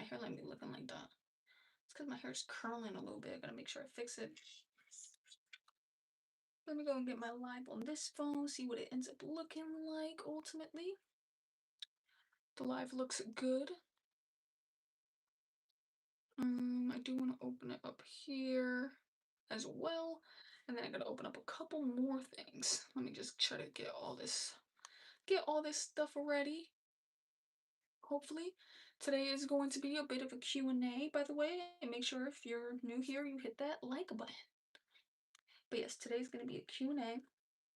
hairline be looking like that? It's because my hair is curling a little bit. I gotta make sure I fix it. Let me go and get my live on this phone, see what it ends up looking like ultimately. The live looks good. I do want to open it up here as well. And then I gotta open up a couple more things. Let me just try to get all this stuff ready. Hopefully. Today is going to be a bit of a Q&A, by the way. And make sure if you're new here, you hit that like button. But yes, today's going to be a Q&A.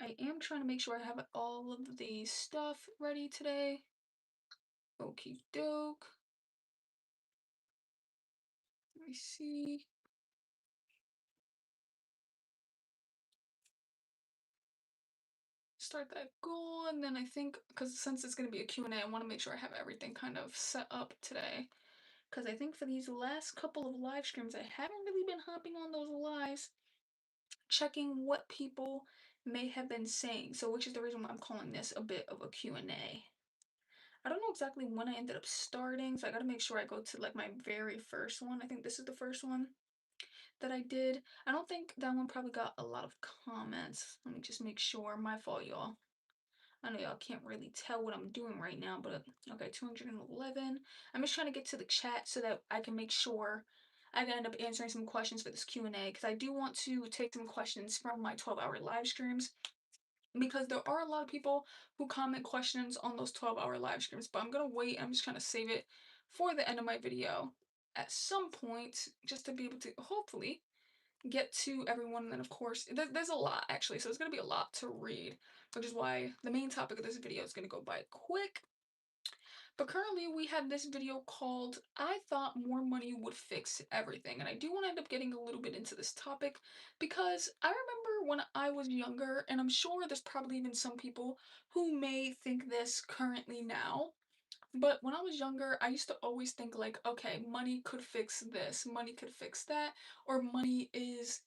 I am trying to make sure I have all of the stuff ready today. Okie doke. Let me see. Start that goal, and then I think, because since it's going to be a Q&A, I want to make sure I have everything kind of set up today. Because I think for these last couple of live streams, I haven't really been hopping on those lives, checking what people may have been saying. So which is the reason why I'm calling this a bit of a Q&A. I don't know exactly when I ended up starting, so I gotta make sure I go to like my very first one. I think this is the first one that I did. I don't think that one probably got a lot of comments. Let me just make sure. My fault, y'all. I know y'all can't really tell what I'm doing right now, but okay, 211. I'm just trying to get to the chat so that I can make sure I can end up answering some questions for this Q&A, because I do want to take some questions from my 12-hour live streams, because there are a lot of people who comment questions on those 12-hour live streams, but I'm gonna wait. I'm just trying to save it for the end of my video at some point, just to be able to hopefully get to everyone. And then of course there's a lot actually, so it's going to be a lot to read, which is why the main topic of this video is going to go by quick. But currently we have this video called "I Thought More Money Would Fix Everything," and I do want to end up getting a little bit into this topic because I remember when I was younger, and I'm sure there's probably even some people who may think this currently now, but when I was younger, I used to always think like, okay, money could fix this, money could fix that, or money is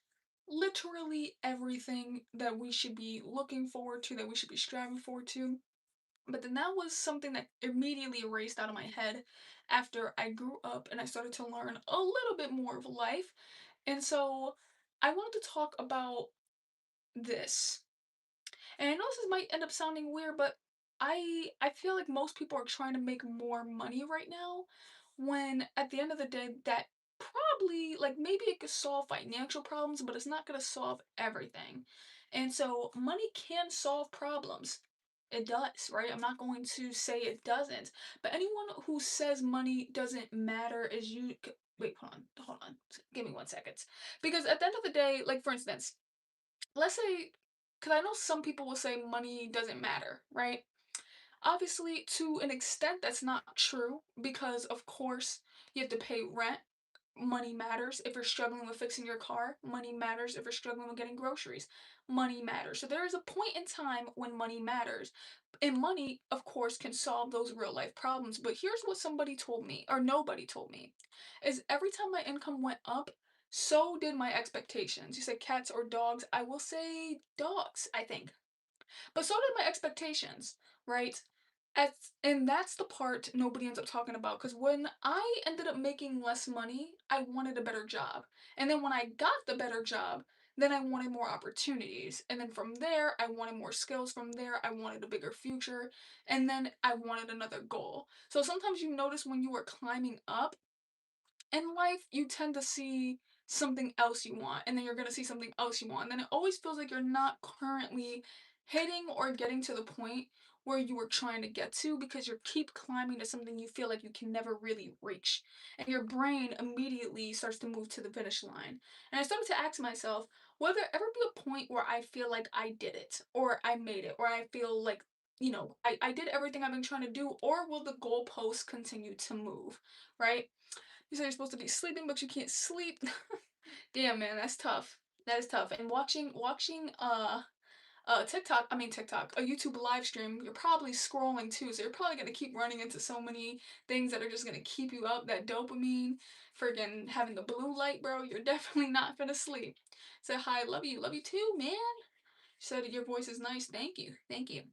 literally everything that we should be looking forward to, that we should be striving forward to. But then that was something that immediately erased out of my head after I grew up and I started to learn a little bit more of life. And so I wanted to talk about this. And I know this might end up sounding weird, but I feel like most people are trying to make more money right now, when at the end of the day that probably, like, maybe it could solve financial problems, but it's not going to solve everything. And so money can solve problems. It does, right? I'm not going to say it doesn't. But anyone who says money doesn't matter is wait, hold on. Give me 1 second. Because at the end of the day, like for instance, let's say, because I know some people will say money doesn't matter, right? Obviously, to an extent, that's not true, because, of course, you have to pay rent. Money matters if you're struggling with fixing your car. Money matters if you're struggling with getting groceries. Money matters. So there is a point in time when money matters. And money, of course, can solve those real life problems. But here's what somebody told me, or nobody told me, is every time my income went up, so did my expectations. You said cats or dogs. I will say dogs, I think. But so did my expectations, right? And that's the part nobody ends up talking about, because when I ended up making less money, I wanted a better job. And then when I got the better job, then I wanted more opportunities. And then from there, I wanted more skills. From there, I wanted a bigger future. And then I wanted another goal. So sometimes you notice when you are climbing up in life, you tend to see something else you want, and then you're gonna see something else you want. And then it always feels like you're not currently hitting or getting to the point where you were trying to get to, because you keep climbing to something you feel like you can never really reach. And your brain immediately starts to move to the finish line. And I started to ask myself, will there ever be a point where I feel like I did it, or I made it, or I feel like, I did everything I've been trying to do, or will the goalposts continue to move, right? You say you're supposed to be sleeping, but you can't sleep. Damn, man, that's tough. That is tough. And watching TikTok, I mean TikTok, a YouTube live stream, you're probably scrolling too, so you're probably gonna keep running into so many things that are just gonna keep you up. That dopamine, friggin' having the blue light, bro. You're definitely not gonna sleep. Say hi, love you too, man. Said your voice is nice. Thank you, thank you.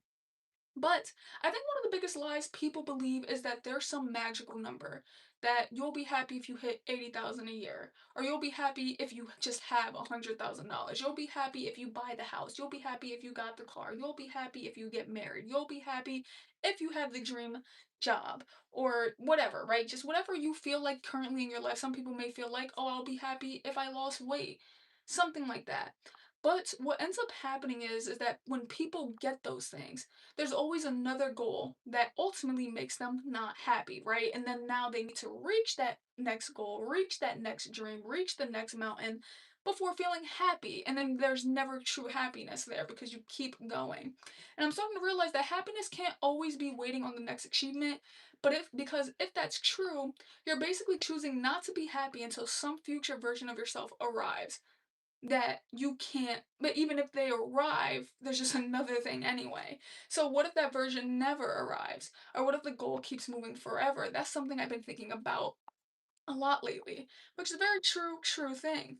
But I think one of the biggest lies people believe is that there's some magical number that you'll be happy if you hit 80,000 a year, or you'll be happy if you just have $100,000. You'll be happy if you buy the house. You'll be happy if you got the car. You'll be happy if you get married. You'll be happy if you have the dream job or whatever, right? Just whatever you feel like currently in your life. Some people may feel like, oh, I'll be happy if I lost weight, something like that. But what ends up happening is that when people get those things, there's always another goal that ultimately makes them not happy, right? And then now they need to reach that next goal, reach that next dream, reach the next mountain before feeling happy. And then there's never true happiness there because you keep going. And I'm starting to realize that happiness can't always be waiting on the next achievement. But if that's true, you're basically choosing not to be happy until some future version of yourself arrives that you can't, but even if they arrive, there's just another thing anyway. So what if that version never arrives? Or what if the goal keeps moving forever? That's something I've been thinking about a lot lately, which is a very true thing.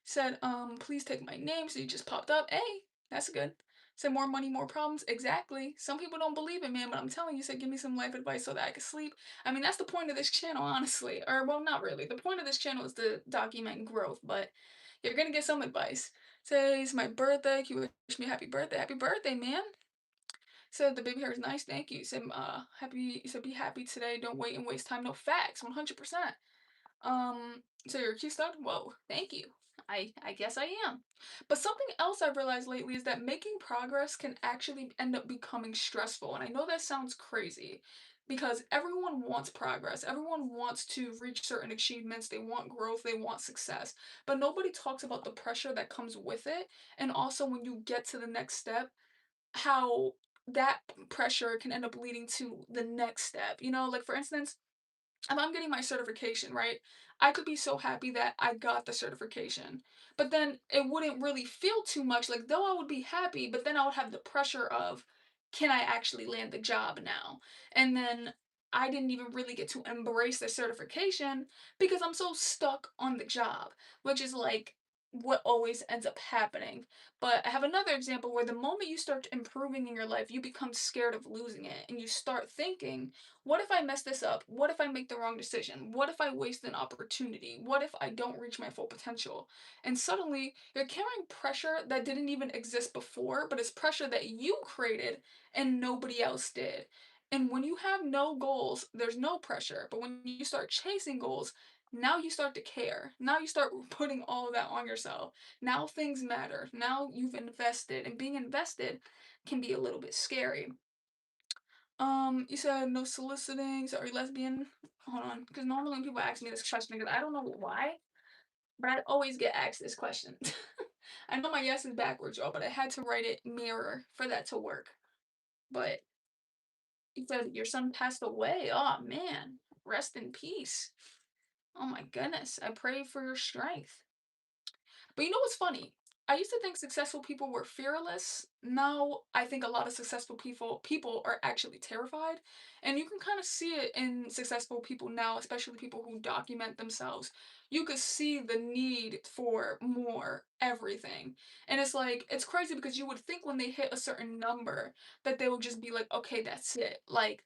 Said, please take my name, so you just popped up. Hey, that's good. Said more money, more problems. Exactly. Some people don't believe it, man, but I'm telling you, said give me some life advice so that I can sleep. I mean, that's the point of this channel, honestly. Or well, not really. The point of this channel is to document growth, but you're gonna get some advice. Says my birthday. Can you wish me happy birthday? Happy birthday, man. Said the baby hair is nice. Thank you. Said happy. Said be happy today. Don't wait and waste time. No facts. 100%. So you're key stud? Whoa, thank you. I guess I am. But something else I've realized lately is that making progress can actually end up becoming stressful. And I know that sounds crazy because everyone wants progress. Everyone wants to reach certain achievements. They want growth. They want success. But nobody talks about the pressure that comes with it. And also when you get to the next step, how that pressure can end up leading to the next step. You know, like for instance, if I'm getting my certification, right? I could be so happy that I got the certification. But then it wouldn't really feel too much like though I would be happy, but then I would have the pressure of can I actually land the job now? And then I didn't even really get to embrace the certification because I'm so stuck on the job, which is like what always ends up happening. But I have another example where the moment you start improving in your life, you become scared of losing it and you start thinking what if I mess this up? What if I make the wrong decision? What if I waste an opportunity? What if I don't reach my full potential? And suddenly, you're carrying pressure that didn't even exist before, but it's pressure that you created and nobody else did. And when you have no goals, there's no pressure. But when you start chasing goals, now you start to care. Now you start putting all of that on yourself. Now things matter. Now you've invested, and being invested can be a little bit scary. You said no soliciting. So are you lesbian? Hold on, because normally when people ask me this question, because I don't know why, but I always get asked this question. I know my yes is backwards, y'all, but I had to write it mirror for that to work. But you said your son passed away. Oh man, rest in peace. Oh my goodness, I pray for your strength. But you know what's funny? I used to think successful people were fearless. Now I think a lot of successful people are actually terrified. And you can kind of see it in successful people now, especially people who document themselves. You could see the need for more everything. And it's like it's crazy because you would think when they hit a certain number that they would just be like, "Okay, that's it." Like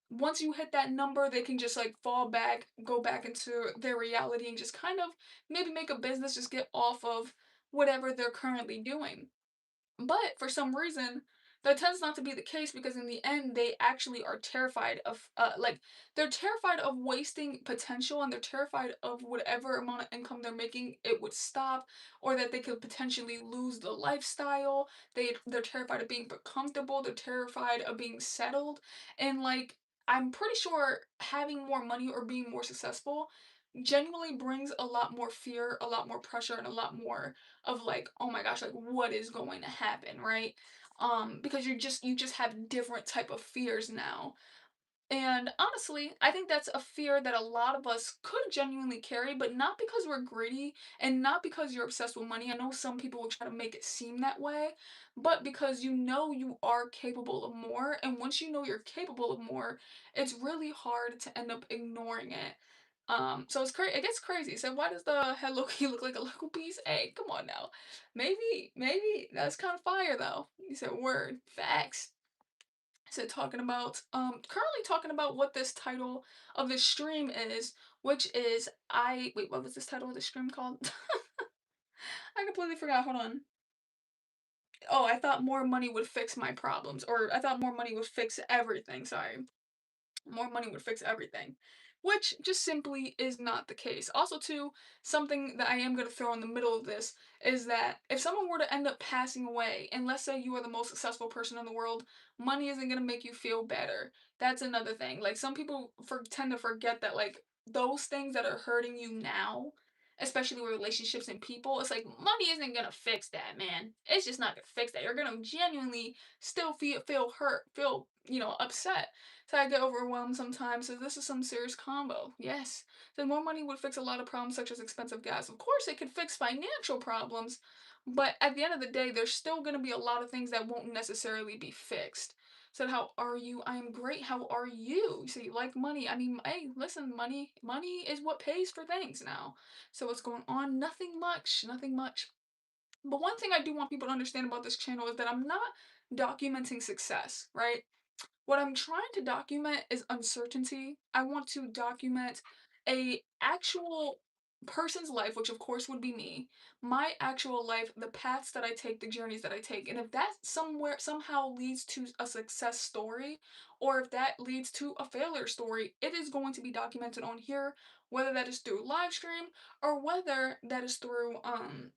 once you hit that number, they can just like fall back, go back into their reality and just kind of maybe make a business, just get off of whatever they're currently doing. But for some reason, that tends not to be the case because in the end, they actually are terrified of, like, they're terrified of wasting potential and they're terrified of whatever amount of income they're making, it would stop or that they could potentially lose the lifestyle. They're terrified of being comfortable. They're terrified of being settled. And, like, I'm pretty sure having more money or being more successful genuinely brings a lot more fear, a lot more pressure, and a lot more of like, oh my gosh, like what is going to happen, right? Because you just have different type of fears now. And honestly, I think that's a fear that a lot of us could genuinely carry, but not because we're greedy and not because you're obsessed with money. I know some people will try to make it seem that way, but because you know you are capable of more. And once you know you're capable of more, it's really hard to end up ignoring it. So it gets crazy. So why does the Hello Kitty look like a Lego piece? Hey, come on now. Maybe that's kind of fire though. You said word, facts. So talking about currently talking about what this title of this stream is, which is I wait, what was this title of the stream called? I completely forgot. Hold on. Oh, I thought more money would fix my problems, or I thought more money would fix everything. Sorry. More money would fix everything, which just simply is not the case. Also, too, something that I am going to throw in the middle of this is that if someone were to end up passing away, and let's say you are the most successful person in the world, money isn't going to make you feel better. That's another thing. Like, some people tend to forget that, like, those things that are hurting you now, especially with relationships and people, it's like money isn't gonna fix that, man. It's just not gonna fix that. You're gonna genuinely still feel hurt, feel upset. So I get overwhelmed sometimes. So this is some serious combo. Yes. Then more money would fix a lot of problems such as expensive gas. Of course, it could fix financial problems, but at the end of the day, there's still going to be a lot of things that won't necessarily be fixed. Said, how are you? I am great. How are you? So you like money? I mean, hey, listen, money is what pays for things now. So what's going on? Nothing much. Nothing much. But one thing I do want people to understand about this channel is that I'm not documenting success, right? What I'm trying to document is uncertainty. I want to document a actual person's life, which of course would be me, my actual life, the paths that I take, the journeys that I take. And if that somewhere somehow leads to a success story, or if that leads to a failure story, it is going to be documented on here, whether that is through live stream or whether that is through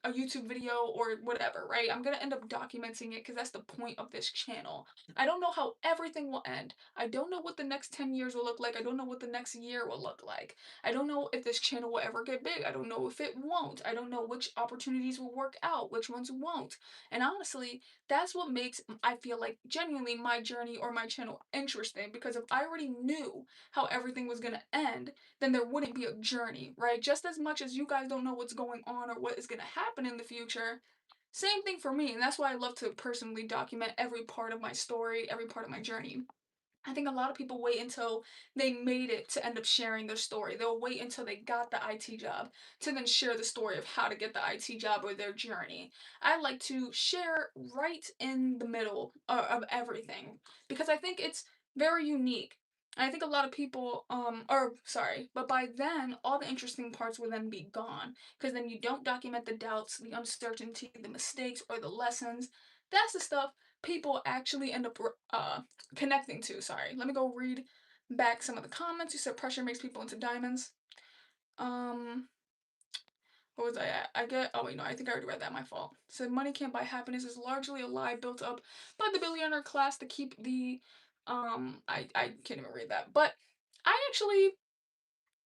a YouTube video or whatever, right? I'm gonna end up documenting it because that's the point of this channel. I don't know how everything will end. I don't know what the next 10 years will look like. I don't know what the next year will look like. I don't know if this channel will ever get big. I don't know if it won't. I don't know which opportunities will work out, which ones won't. And honestly, that's what makes I feel like genuinely my journey or my channel interesting, because if I already knew how everything was going to end, then there wouldn't be a journey, right? Just as much as you guys don't know what's going on or what is going to happen in the future, same thing for me, and that's why I love to personally document every part of my story, every part of my journey. I think a lot of people wait until they made it to end up sharing their story. They'll wait until they got the IT job to then share the story of how to get the IT job or their journey. I like to share right in the middle of everything because I think it's very unique. And I think a lot of people, or sorry, but by then, all the interesting parts will then be gone because then you don't document the doubts, the uncertainty, the mistakes, or the lessons. That's the stuff people actually end up connecting to. Sorry. Let me go read back some of the comments. You said pressure makes people into diamonds. Um, what was I at? I get. Oh wait, no. I think I already read that. My fault. So money can't buy happiness is largely a lie built up by the billionaire class to keep the. I can't even read that. But I actually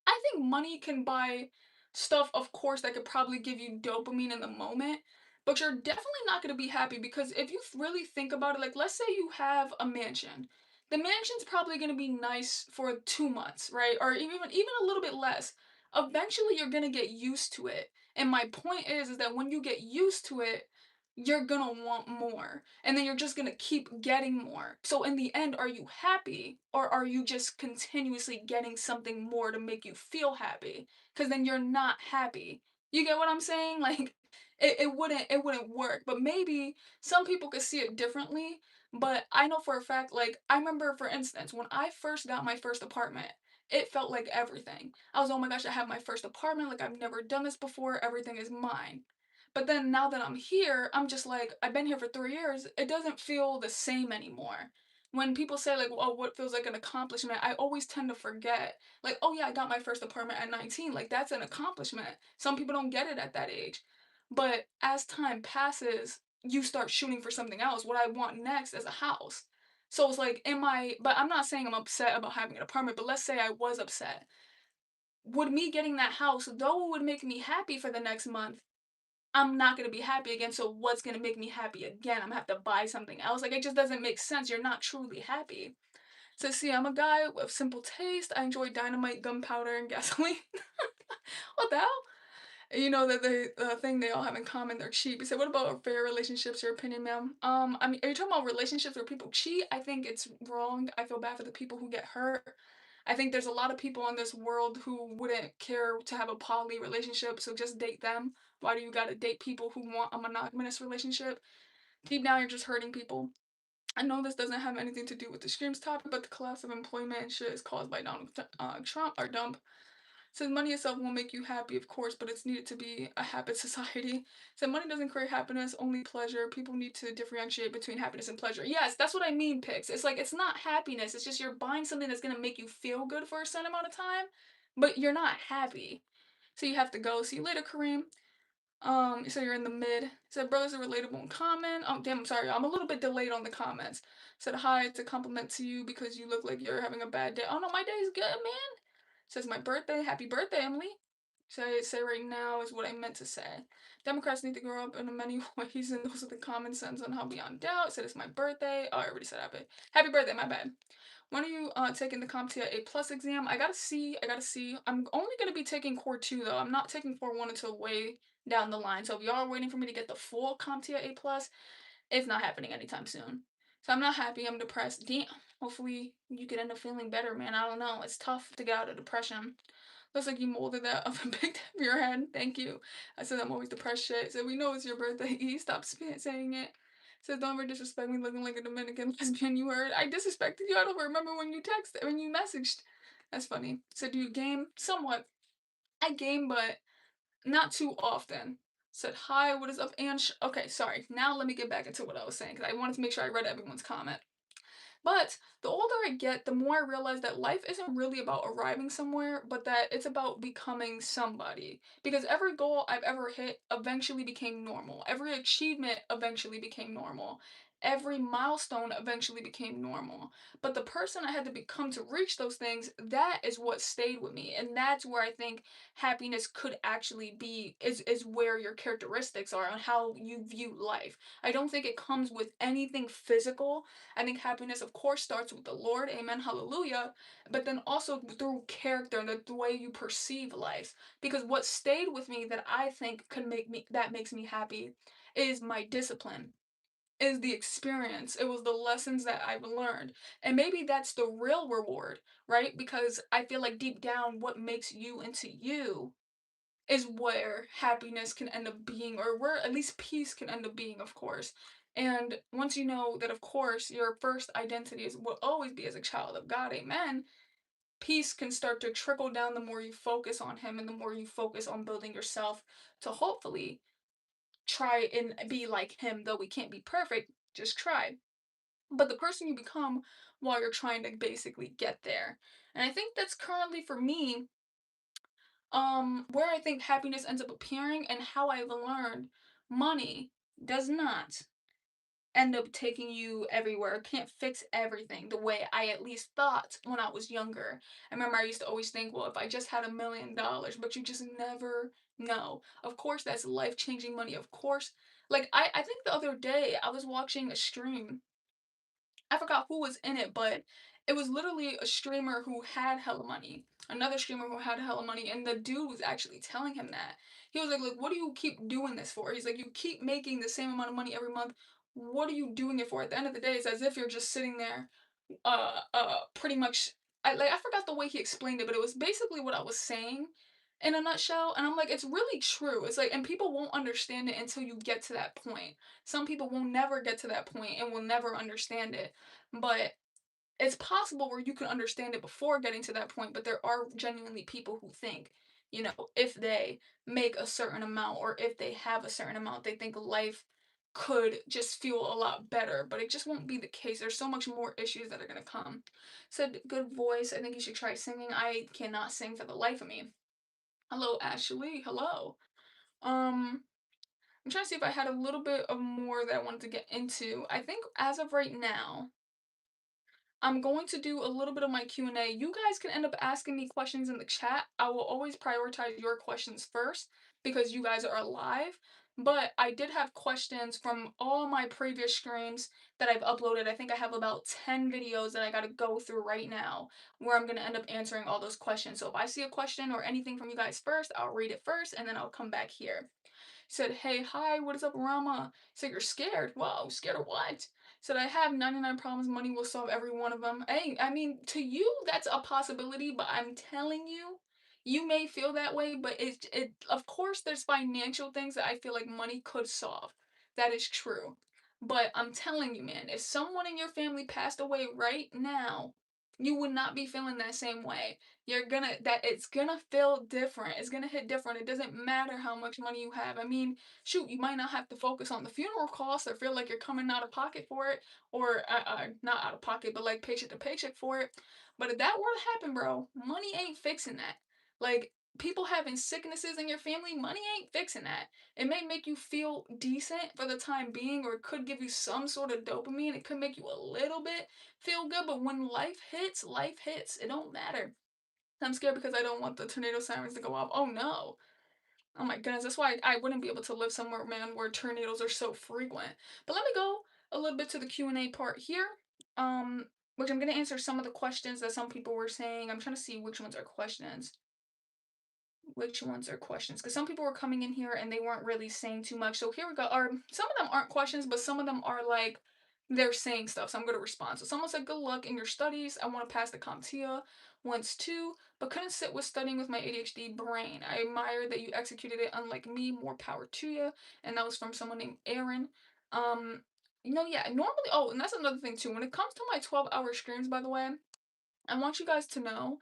I think money can buy stuff, of course, that could probably give you dopamine in the moment, but you're definitely not going to be happy because if you really think about it, like let's say you have a mansion. The mansion's probably going to be nice for 2 months, right? Or even a little bit less. Eventually you're going to get used to it. And my point is that when you get used to it, you're going to want more. And then you're just going to keep getting more. So in the end, are you happy or are you just continuously getting something more to make you feel happy? Cuz then you're not happy. You get what I'm saying? Like it wouldn't work. But maybe some people could see it differently, but I know for a fact, like I remember for instance, when I first got my first apartment, it felt like everything. I was, oh my gosh, I have my first apartment, like I've never done this before, everything is mine. But then now that I'm here, I'm just like, I've been here for 3 years. It doesn't feel the same anymore. When people say, like, oh, what feels like an accomplishment, I always tend to forget. Like, oh, yeah, I got my first apartment at 19. Like, that's an accomplishment. Some people don't get it at that age. But as time passes, you start shooting for something else. What I want next is a house. So it's like, but I'm not saying I'm upset about having an apartment, but let's say I was upset. Would me getting that house, though it would make me happy for the next month, I'm not gonna be happy again, so what's gonna make me happy again? I'm gonna have to buy something else. Like it just doesn't make sense. You're not truly happy. So see, I'm a guy with simple taste. I enjoy dynamite, gunpowder, and gasoline. What the hell? You know that the thing they all have in common, they're cheap. You said, what about fair relationships? Your opinion, ma'am? I mean, are you talking about relationships where people cheat? I think it's wrong. I feel bad for the people who get hurt. I think there's a lot of people in this world who wouldn't care to have a poly relationship, so just date them. Why do you gotta date people who want a monogamous relationship? Deep down, you're just hurting people. I know this doesn't have anything to do with the stream's topic, but the collapse of employment and shit is caused by Trump or dump. Says money itself won't make you happy, of course, but it's needed to be a habit society. Said money doesn't create happiness, only pleasure. People need to differentiate between happiness and pleasure. Yes, that's what I mean, Pix. It's like it's not happiness. It's just you're buying something that's gonna make you feel good for a certain amount of time, but you're not happy. So you have to go. See you later, Kareem. So you're in the mid. Said brothers are relatable in comment. Oh damn, I'm sorry. I'm a little bit delayed on the comments. Said hi, it's a compliment to you because you look like you're having a bad day. Oh no, my day's good, man. Says my birthday. Happy birthday, Emily. Say right now is what I meant to say. Democrats need to grow up in many ways, and those are the common sense on how beyond doubt. Said it's my birthday. Oh, I already said happy. Happy birthday, my bad. When are you taking the CompTIA A plus exam? I gotta see. I gotta see. I'm only gonna be taking core two though. I'm not taking core one until way down the line. So if y'all are waiting for me to get the full CompTIA A plus, it's not happening anytime soon. So I'm not happy. I'm depressed. Damn. Hopefully you can end up feeling better, man. I don't know. It's tough to get out of depression. Looks like you molded that up and picked up your head. Thank you. I said I'm always depressed shit. So we know it's your birthday. Stop saying it. Said don't ever disrespect me looking like a Dominican lesbian. You heard? I disrespected you. I don't remember when you texted, when you messaged. That's funny. Said do you game? Somewhat. I game, but not too often. Said hi. What is up, Ange? Okay, sorry. Now let me get back into what I was saying because I wanted to make sure I read everyone's comment. But the older I get, the more I realize that life isn't really about arriving somewhere, but that it's about becoming somebody. Because every goal I've ever hit eventually became normal. Every achievement eventually became normal. Every milestone eventually became normal. But the person I had to become to reach those things, that is what stayed with me. And that's where I think happiness could actually be, is where your characteristics are on how you view life. I don't think it comes with anything physical. I think happiness, of course, starts with the Lord, amen, hallelujah, but then also through character and the way you perceive life. Because what stayed with me that I think could make me, that makes me happy, is my discipline, is the experience. It was the lessons that I've learned. And maybe that's the real reward, right? Because I feel like deep down, what makes you into you is where happiness can end up being, or where at least peace can end up being, of course. And once you know that, of course, your first identity is will always be as a child of God, amen. Peace can start to trickle down the more you focus on Him and the more you focus on building yourself to hopefully try and be like Him, though we can't be perfect, just try. But the person you become while you're trying to basically get there. And I think that's currently for me where I think happiness ends up appearing and how I've learned money does not end up taking you everywhere. It can't fix everything the way I at least thought when I was younger. I remember I used to always think, well, if I just had $1 million, but you just never know. Of course, that's life changing money. Of course, like I think the other day I was watching a stream. I forgot who was in it, but it was literally a streamer who had hella money. Another streamer who had hella money, and the dude was actually telling him that. He was like, "Look, what do you keep doing this for?" He's like, "You keep making the same amount of money every month. What are you doing it for?" At the end of the day, it's as if you're just sitting there, pretty much. I forgot the way he explained it, but it was basically what I was saying in a nutshell. And I'm like, it's really true. It's like, and people won't understand it until you get to that point. Some people will never get to that point and will never understand it. But it's possible where you can understand it before getting to that point, but there are genuinely people who think, if they make a certain amount or if they have a certain amount, they think life could just feel a lot better, but it just won't be the case. There's so much more issues that are going to come. Said good voice. I think you should try singing. I cannot sing for the life of me. Hello, Ashley. Hello. I'm trying to see if I had a little bit of more that I wanted to get into. I think as of right now, I'm going to do a little bit of my Q&A. You guys can end up asking me questions in the chat. I will always prioritize your questions first because you guys are alive. But I did have questions from all my previous streams that I've uploaded. I think I have about 10 videos that I got to go through right now where I'm going to end up answering all those questions. So if I see a question or anything from you guys first, I'll read it first and then I'll come back here. Said, hey, hi, what is up, Rama? Said, you're scared. Wow, scared of what? Said, I have 99 problems, money will solve every one of them. Hey, I mean, to you, that's a possibility, but I'm telling you, you may feel that way, but of course, there's financial things that I feel like money could solve. That is true. But I'm telling you, man, if someone in your family passed away right now, you would not be feeling that same way. You're gonna that it's gonna feel different. It's gonna hit different. It doesn't matter how much money you have. I mean, shoot, you might not have to focus on the funeral costs or feel like you're coming out of pocket for it, or not out of pocket, but like paycheck to paycheck for it. But if that were to happen, bro, money ain't fixing that. Like people having sicknesses in your family, money ain't fixing that. It may make you feel decent for the time being, or it could give you some sort of dopamine. It could make you a little bit feel good, but when life hits, life hits. It don't matter. I'm scared because I don't want the tornado sirens to go off. Oh no. Oh my goodness. That's why I wouldn't be able to live somewhere, man, where tornadoes are so frequent. But let me go a little bit to the Q&A part here. Um, which I'm gonna answer some of the questions that some people were saying. I'm trying to see which ones are questions. Which ones are questions? Because some people were coming in here and they weren't really saying too much. So here we go. Or some of them aren't questions, but some of them are like they're saying stuff. So I'm going to respond. So someone said, "Good luck in your studies. I want to pass the CompTIA once too, but couldn't sit with studying with my ADHD brain. I admire that you executed it. Unlike me, more power to you." And that was from someone named Aaron. Um, yeah. Normally, oh, and that's another thing too. When it comes to my 12-hour streams, by the way, I want you guys to know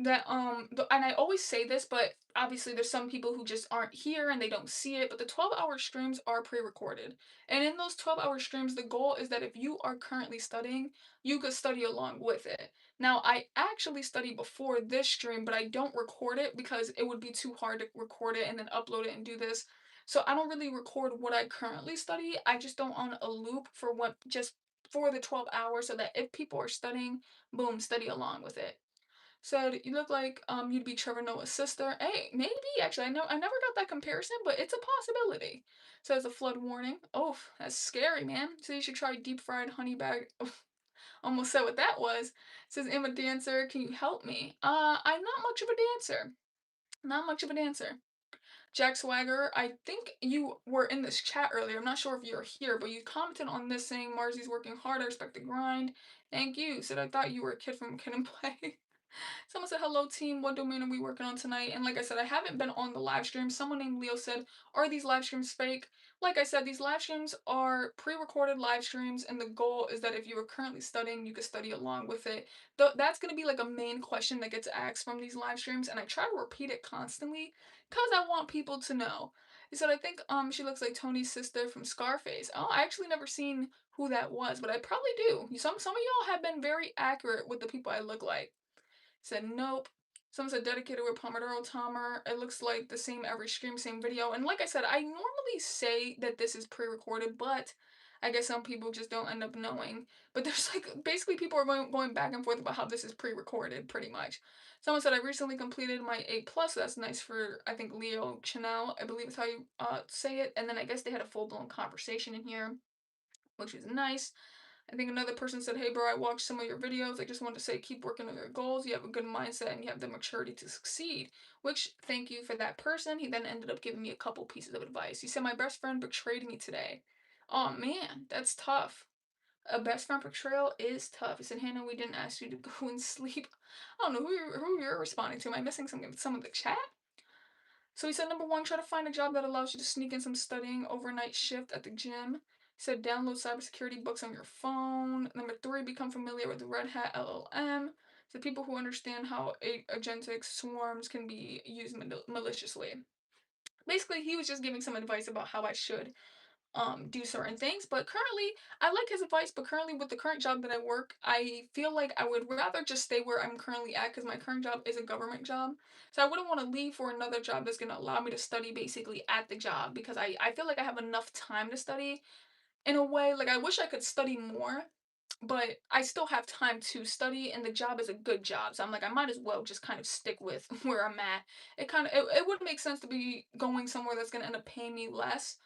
that and I always say this, but obviously there's some people who just aren't here and they don't see it, but the 12-hour streams are pre-recorded. And in those 12-hour streams, the goal is that if you are currently studying, you could study along with it. Now, I actually study before this stream, but I don't record it because it would be too hard to record it and then upload it and do this. So I don't really record what I currently study. I just don't on a loop for what just for the 12 hours so that if people are studying, boom, study along with it. Said, "You look like you'd be Trevor Noah's sister." Hey, maybe actually. I never got that comparison, but it's a possibility. Says a flood warning. Oh, that's scary, man. So you should try deep fried honey bag. Almost said what that was. Says, "I'm a dancer. Can you help me?" I'm not much of a dancer. Not much of a dancer. Jack Swagger, I think you were in this chat earlier. I'm not sure if you're here, but you commented on this saying Marzi's working hard. I respect the grind. Thank you. Said I thought you were a kid from Kid and Play. Someone said, "Hello, team. What domain are we working on tonight?" And like I said, I haven't been on the live stream. Someone named Leo said, "Are these live streams fake?" Like I said, these live streams are pre recorded live streams, and the goal is that if you are currently studying, you can study along with it. That's going to be like a main question that gets asked from these live streams, and I try to repeat it constantly because I want people to know. He said, "I think she looks like Tony's sister from Scarface." Oh, I actually never seen who that was, but I probably do. Some of y'all have been very accurate with the people I look like. Said nope. Someone said dedicated with Pomodoro timer. It looks like the same every stream, same video. And like I said, I normally say that this is pre-recorded, but I guess some people just don't end up knowing. But there's like basically people are going back and forth about how this is pre-recorded, pretty much. Someone said I recently completed my A plus. So that's nice for I think Leo Chanel. I believe is how you say it. And then I guess they had a full blown conversation in here, which is nice. I think another person said, "Hey, bro, I watched some of your videos. I just wanted to say keep working on your goals. You have a good mindset and you have the maturity to succeed." Which, thank you for that person. He then ended up giving me a couple pieces of advice. He said, "My best friend betrayed me today." Oh, man, that's tough. A best friend betrayal is tough. He said, "Hannah, we didn't ask you to go and sleep." I don't know who you're responding to. Am I missing some of the chat? So he said, number one, try to find a job that allows you to sneak in some studying overnight shift at the gym. He said, download cybersecurity books on your phone. Number three, become familiar with the Red Hat LLM. So people who understand how agentic swarms can be used maliciously. Basically, he was just giving some advice about how I should do certain things. But currently, I like his advice, but currently with the current job that I work, I feel like I would rather just stay where I'm currently at because my current job is a government job. So I wouldn't want to leave for another job that's going to allow me to study basically at the job because I feel like I have enough time to study in a way. Like I wish I could study more, but I still have time to study and the job is a good job. So I'm like, I might as well just kind of stick with where I'm at. It would make sense to be going somewhere that's going to end up paying me less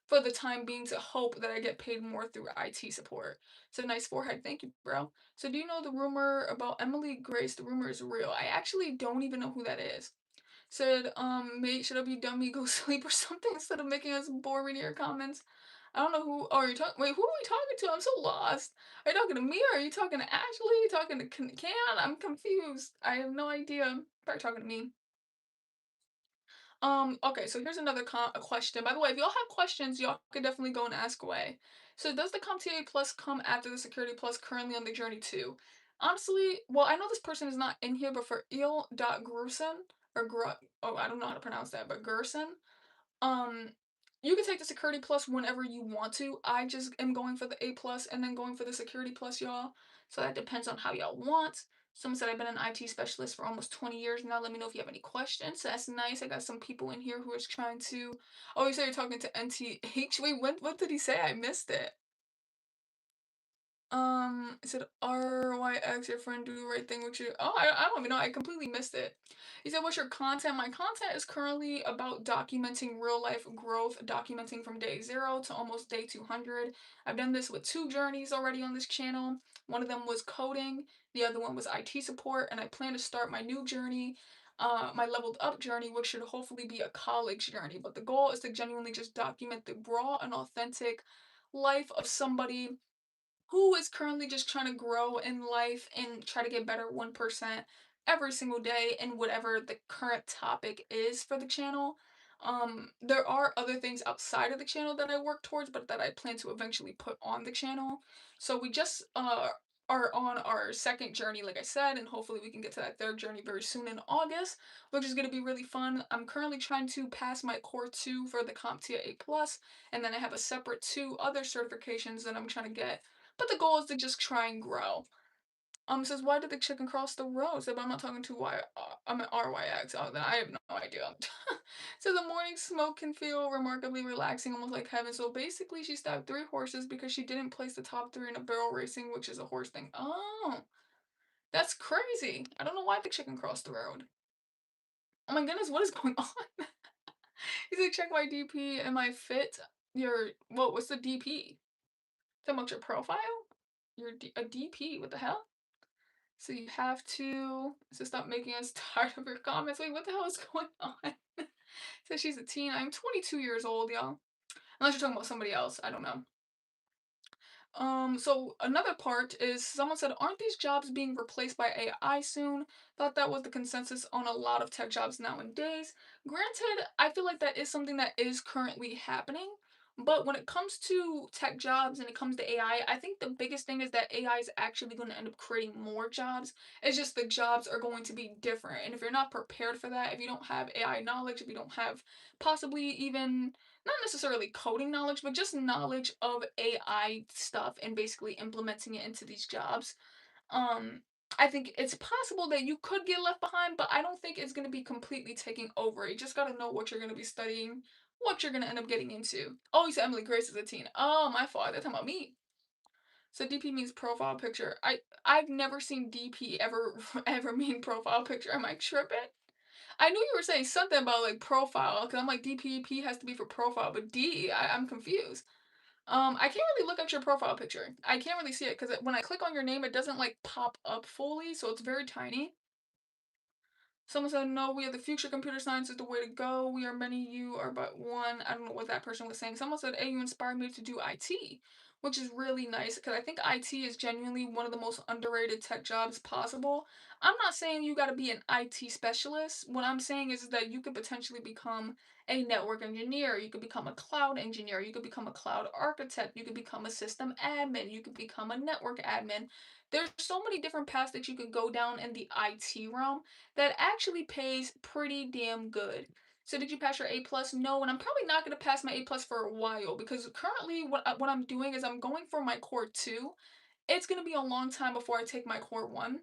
for the time being to hope that I get paid more through IT support. So nice forehead. Thank you, bro. So do you know the rumor about Emily Grace? The rumor is real. I actually don't even know who that is. Said, mate, should I be dummy, go sleep or something instead of making us bore reading your comments? I don't know who. Oh, are you talking? Wait, who are we talking to? I'm so lost. Are you talking to me or are you talking to Ashley? Are you talking to Can? I'm confused. I have no idea. Probably talking to me. Okay, so here's another a question. By the way, if y'all have questions, y'all could definitely go and ask away. So does the CompTIA Plus come after the Security Plus currently on the journey too? Honestly, well, I know this person is not in here, but for Il.Grusen or oh, I don't know how to pronounce that, but Gerson, um, you can take the Security Plus whenever you want to. I just am going for the A plus and then going for the Security Plus, y'all. So that depends on how y'all want. Someone said I've been an IT specialist for almost 20 years now. Let me know if you have any questions. So that's nice. I got some people in here who is trying to. Oh, you said you're talking to NTH. Wait, what did he say? I missed it. It said RYX, your friend do the right thing with you. Oh, I don't even know. I completely missed it. He said, what's your content? My content is currently about documenting real life growth, documenting from day 0 to almost day 200. I've done this with 2 journeys already on this channel. One of them was coding, the other one was IT support, and I plan to start my new journey, my leveled up journey, which should hopefully be a college journey. But the goal is to genuinely just document the raw and authentic life of somebody who is currently just trying to grow in life and try to get better 1% every single day in whatever the current topic is for the channel. There are other things outside of the channel that I work towards, but that I plan to eventually put on the channel. So we just are on our second journey, like I said, and hopefully we can get to that third journey very soon in August, which is going to be really fun. I'm currently trying to pass my Core 2 for the CompTIA A+, and then I have a separate 2 other certifications that I'm trying to get, but the goal is to just try and grow. Says why did the chicken cross the road? Said, but I'm not talking to Y. I'm an RYX. Oh, then I have no idea. So the morning smoke can feel remarkably relaxing, almost like heaven. So basically, she stabbed 3 horses because she didn't place the top 3 in a barrel racing, which is a horse thing. Oh, that's crazy. I don't know why the chicken crossed the road. Oh my goodness, what is going on? He said, check my DP. Am I fit? Your what? What's the DP? Talking about your profile? A DP? What the hell? So you have to stop making us tired of your comments. Wait, what the hell is going on? Says she's a teen. I'm 22 years old, y'all. Unless you're talking about somebody else. I don't know. So another part is someone said, aren't these jobs being replaced by AI soon? Thought that was the consensus on a lot of tech jobs nowadays. Granted, I feel like that is something that is currently happening. But when it comes to tech jobs and it comes to I think the biggest thing is that AI is actually going to end up creating more jobs. It's just the jobs are going to be different. And if you're not prepared for that, if you don't have AI knowledge, if you don't have possibly even not necessarily coding knowledge, but just knowledge of AI stuff and basically implementing it into these jobs. Um, I think it's possible that you could get left behind, but I don't think it's going to be completely taking over. You just got to know what you're going to be studying, what you're going to end up getting into. Oh, you said Emily Grace is a teen. Oh, my fault. They're talking about me. So DP means profile picture. I've never seen DP ever ever mean profile picture. Am I tripping? I knew you were saying something about like profile because I'm like DPP has to be for profile, but I'm confused. I can't really look at your profile picture. I can't really see it because when I click on your name, it doesn't like pop up fully, so it's very tiny. Someone said, no, we are the future. Computer science is the way to go. We are many, you are but one. I don't know what that person was saying. Someone said, hey, you inspired me to do IT, which is really nice because I think IT is genuinely one of the most underrated tech jobs possible. I'm not saying you got to be an IT specialist. What I'm saying is that you could potentially become a network engineer. You could become a cloud engineer. You could become a cloud architect. You could become a system admin. You could become a network admin. There's so many different paths that you could go down in the IT realm that actually pays pretty damn good. So did you pass your A plus? No, and I'm probably not going to pass my A plus for a while because currently what I'm doing is I'm going for my core 2. It's going to be a long time before I take my core 1.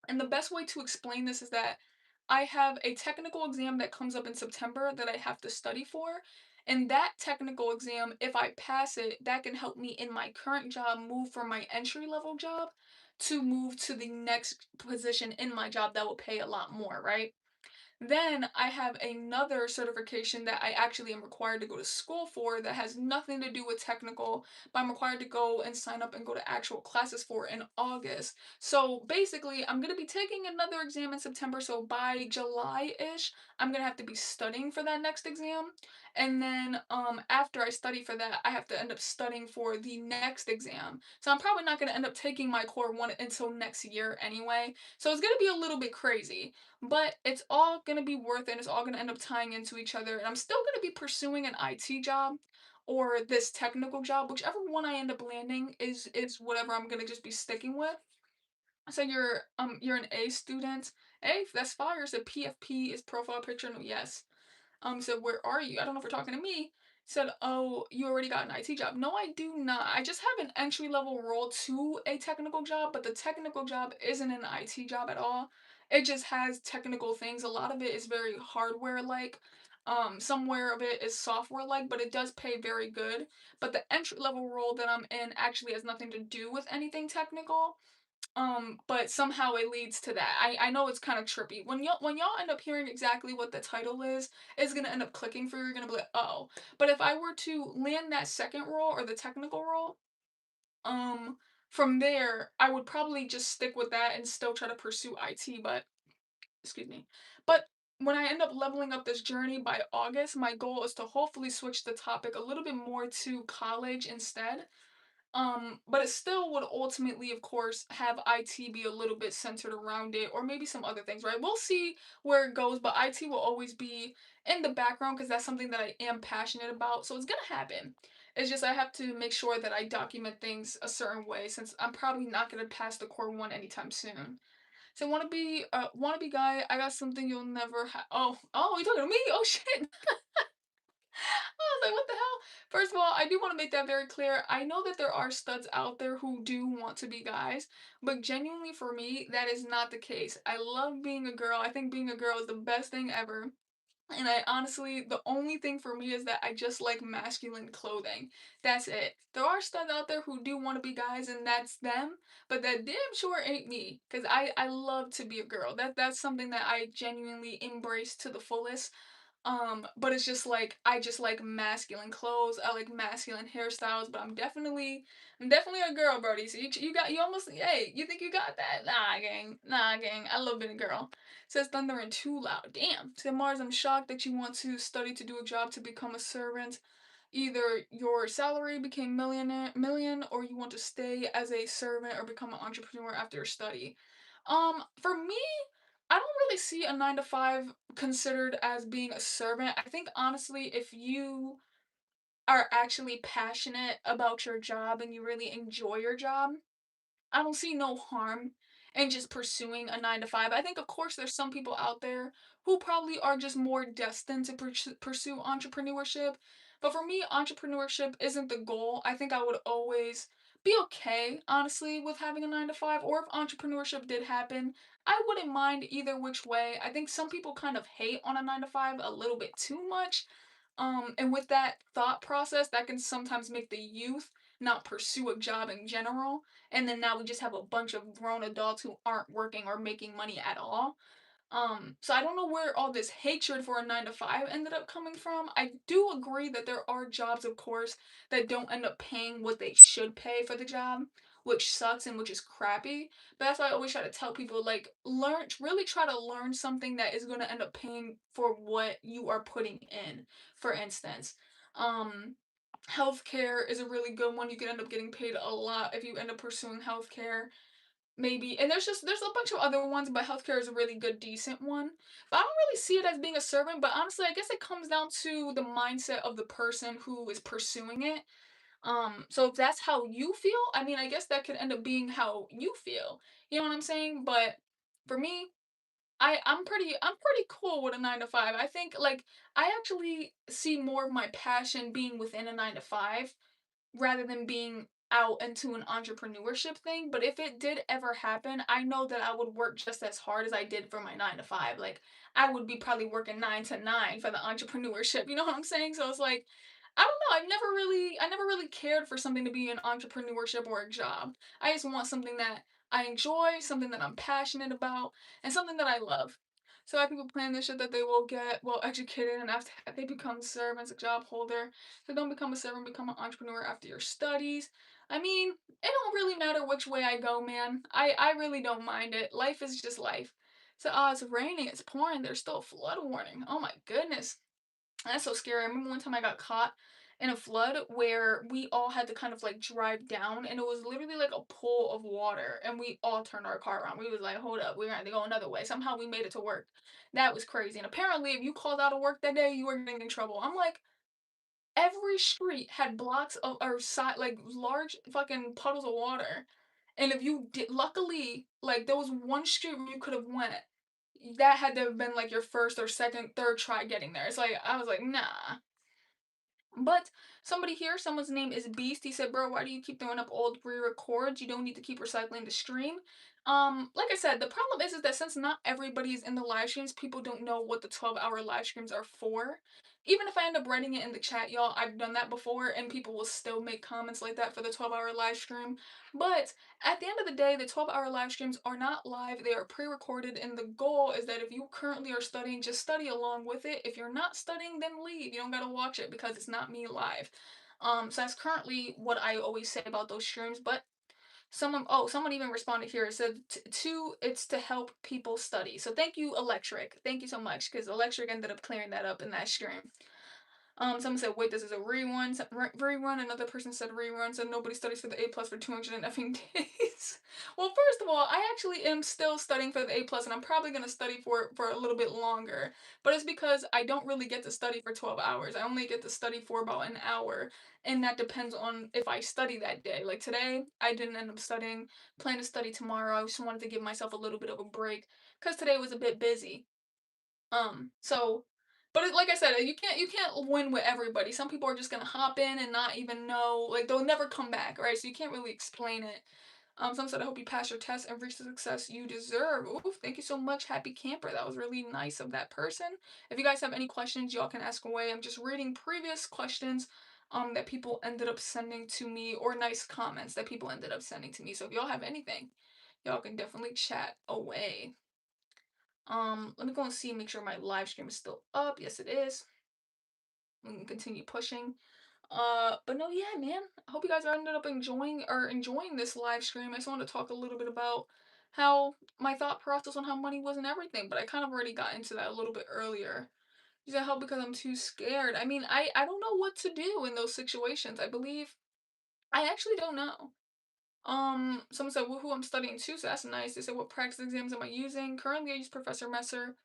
And the best way to explain this is that I have a technical exam that comes up in September that I have to study for. And that technical exam, if I pass it, that can help me in my current job move from my entry level job to move to the next position in my job that will pay a lot more, right? Then I have another certification that I actually am required to go to school for that has nothing to do with technical, but I'm required to go and sign up and go to actual classes for in August. So basically, I'm going to be taking another exam in September. So by July ish, I'm going to have to be studying for that next exam. And then after I study for that, I have to end up studying for the next exam. So I'm probably not going to end up taking my core 1 until next year anyway. So it's going to be a little bit crazy. but it's all gonna be worth it, and it's all gonna end up tying into each other, and I'm still gonna be pursuing an IT job or this technical job, whichever one I end up landing is whatever I'm gonna just be sticking with. So you're an A student. A, that's fire. So PFP is profile picture. No, yes. Said, "Where are you?" I don't know if we're talking to me. Said, "Oh, you already got an IT job." No, I do not. I just have an entry level role to a technical job, but the technical job isn't an IT job at all. It just has technical things. A lot of it is very hardware like. Somewhere of it is software like, but it does pay very good. But the entry level role that I'm in actually has nothing to do with anything technical. But somehow it leads to that. I know it's kind of trippy. When y'all end up hearing exactly what the title is, it's gonna end up clicking for you. You're gonna be like, oh. But if I were to land that second role or the technical role, um, from there I would probably just stick with that and still try to pursue IT. But excuse me. But when I end up leveling up this journey by August, my goal is to hopefully switch the topic a little bit more to college instead, but it still would ultimately, of course, have IT be a little bit centered around it, or maybe some other things, right? We'll see where it goes, but IT will always be in the background because that's something that I am passionate about. So it's gonna happen. It's just I have to make sure that I document things a certain way since I'm probably not gonna pass the core one anytime soon. So wanna be guy, I got something you'll never have. Oh, you talking to me? Oh shit. I was like, what the hell? First of all, I do want to make that very clear. I know that there are studs out there who do want to be guys, but genuinely for me, that is not the case. I love being a girl. I think being a girl is the best thing ever. And I honestly, the only thing for me is that I just like masculine clothing. That's it. There are studs out there who do want to be guys, and that's them. But that damn sure ain't me, cause I love to be a girl. That's something that I genuinely embrace to the fullest. But it's just like I just like masculine clothes. I like masculine hairstyles, but I'm definitely a girl, Brody. So you almost, hey, you think you got that? Nah, gang. I love being a girl. Says thunder and too loud. Damn. Said Mars, I'm shocked that you want to study to do a job to become a servant. Either your salary became million, or you want to stay as a servant or become an entrepreneur after your study. For me, I don't really see a 9 to 5 considered as being a servant. I think honestly, if you are actually passionate about your job and you really enjoy your job, I don't see no harm in just pursuing a 9 to 5. I think, of course, there's some people out there who probably are just more destined to pursue entrepreneurship. But for me, entrepreneurship isn't the goal. I think I would always be okay, honestly, with having a 9 to 5. Or if entrepreneurship did happen, I wouldn't mind either which way. I think some people kind of hate on a 9 to 5 a little bit too much. And with that thought process, that can sometimes make the youth not pursue a job in general, and then now we just have a bunch of grown adults who aren't working or making money at all. So I don't know where all this hatred for a 9 to 5 ended up coming from. I do agree that there are jobs, of course, that don't end up paying what they should pay for the job, which sucks and which is crappy. But that's why I always try to tell people, like, really try to learn something that is going to end up paying for what you are putting in. For instance, um, healthcare is a really good one. You can end up getting paid a lot if you end up pursuing healthcare. Maybe, and there's a bunch of other ones, but healthcare is a really good, decent one. But I don't really see it as being a servant. But honestly, I guess it comes down to the mindset of the person who is pursuing it. So if that's how you feel, I mean, I guess that could end up being how you feel. You know what I'm saying? But for me, I'm pretty cool with a 9 to 5. I think like I actually see more of my passion being within a 9 to 5 rather than being out into an entrepreneurship thing. But if it did ever happen, I know that I would work just as hard as I did for my 9 to 5. Like I would be probably working 9 to 9 for the entrepreneurship. You know what I'm saying? So it's like I don't know. I never really cared for something to be an entrepreneurship or a job. I just want something that I enjoy, something that I'm passionate about, and something that I love. So I have people plan this shit that they will get well educated, and after that they become servants, a job holder. So don't become a servant, become an entrepreneur after your studies. I mean, it don't really matter which way I go, man. I really don't mind it. Life is just life. So, it's raining, it's pouring, there's still a flood warning. Oh my goodness. That's so scary. I remember one time I got caught in a flood where we all had to kind of like drive down, and it was literally like a pool of water, and we all turned our car around. We was like, hold up, we're gonna have to go another way. Somehow we made it to work. That was crazy. And apparently if you called out of work that day, you were getting in trouble. I'm like, every street had blocks of or side like large fucking puddles of water. And if you did, luckily, like there was one street where you could have went. That had to have been like your first or second, third try getting there. It's like I was like, nah. But somebody here, someone's name is Beast. He said, "Bro, why do you keep throwing up old re-records? You don't need to keep recycling the stream." Like I said, the problem is that since not everybody's in the live streams, people don't know what the 12-hour live streams are for. Even if I end up writing it in the chat, y'all, I've done that before, and people will still make comments like that for the 12-hour live stream. But at the end of the day, the 12-hour live streams are not live, they are pre-recorded, and the goal is that if you currently are studying, just study along with it. If you're not studying, then leave. You don't gotta watch it because it's not me live. So that's currently what I always say about those streams. But someone even responded here. It said it's to help people study. So thank you, Electric. Thank you so much, because Electric ended up clearing that up in that stream. Someone said, "Wait, this is a rerun." Rerun. Another person said rerun. Said nobody studies for the A plus for 200 and effing days. Well, first of all, I actually am still studying for the A plus, and I'm probably gonna study for it for a little bit longer. But it's because I don't really get to study for 12 hours. I only get to study for about an hour, and that depends on if I study that day. Like today, I didn't end up studying. Plan to study tomorrow. I just wanted to give myself a little bit of a break because today was a bit busy. So, but like I said, you can't win with everybody. Some people are just gonna hop in and not even know, like they'll never come back, right? So you can't really explain it. Some said, I hope you pass your test and reach the success you deserve. Oof, thank you so much, Happy Camper. That was really nice of that person. If you guys have any questions, y'all can ask away. I'm just reading previous questions that people ended up sending to me, or nice comments that people ended up sending to me. So if y'all have anything, y'all can definitely chat away. Let me go and see, make sure my live stream is still up. Yes, it is. We can continue pushing. But no, yeah, man. I hope you guys ended up enjoying this live stream. I just wanted to talk a little bit about how my thought process on how money was and everything, but I kind of already got into that a little bit earlier. Does that help because I'm too scared? I mean, I don't know what to do in those situations. I actually don't know. Someone said, well, who I'm studying to, so that's nice. They said, what practice exams am I using? Currently, I use Professor Messer.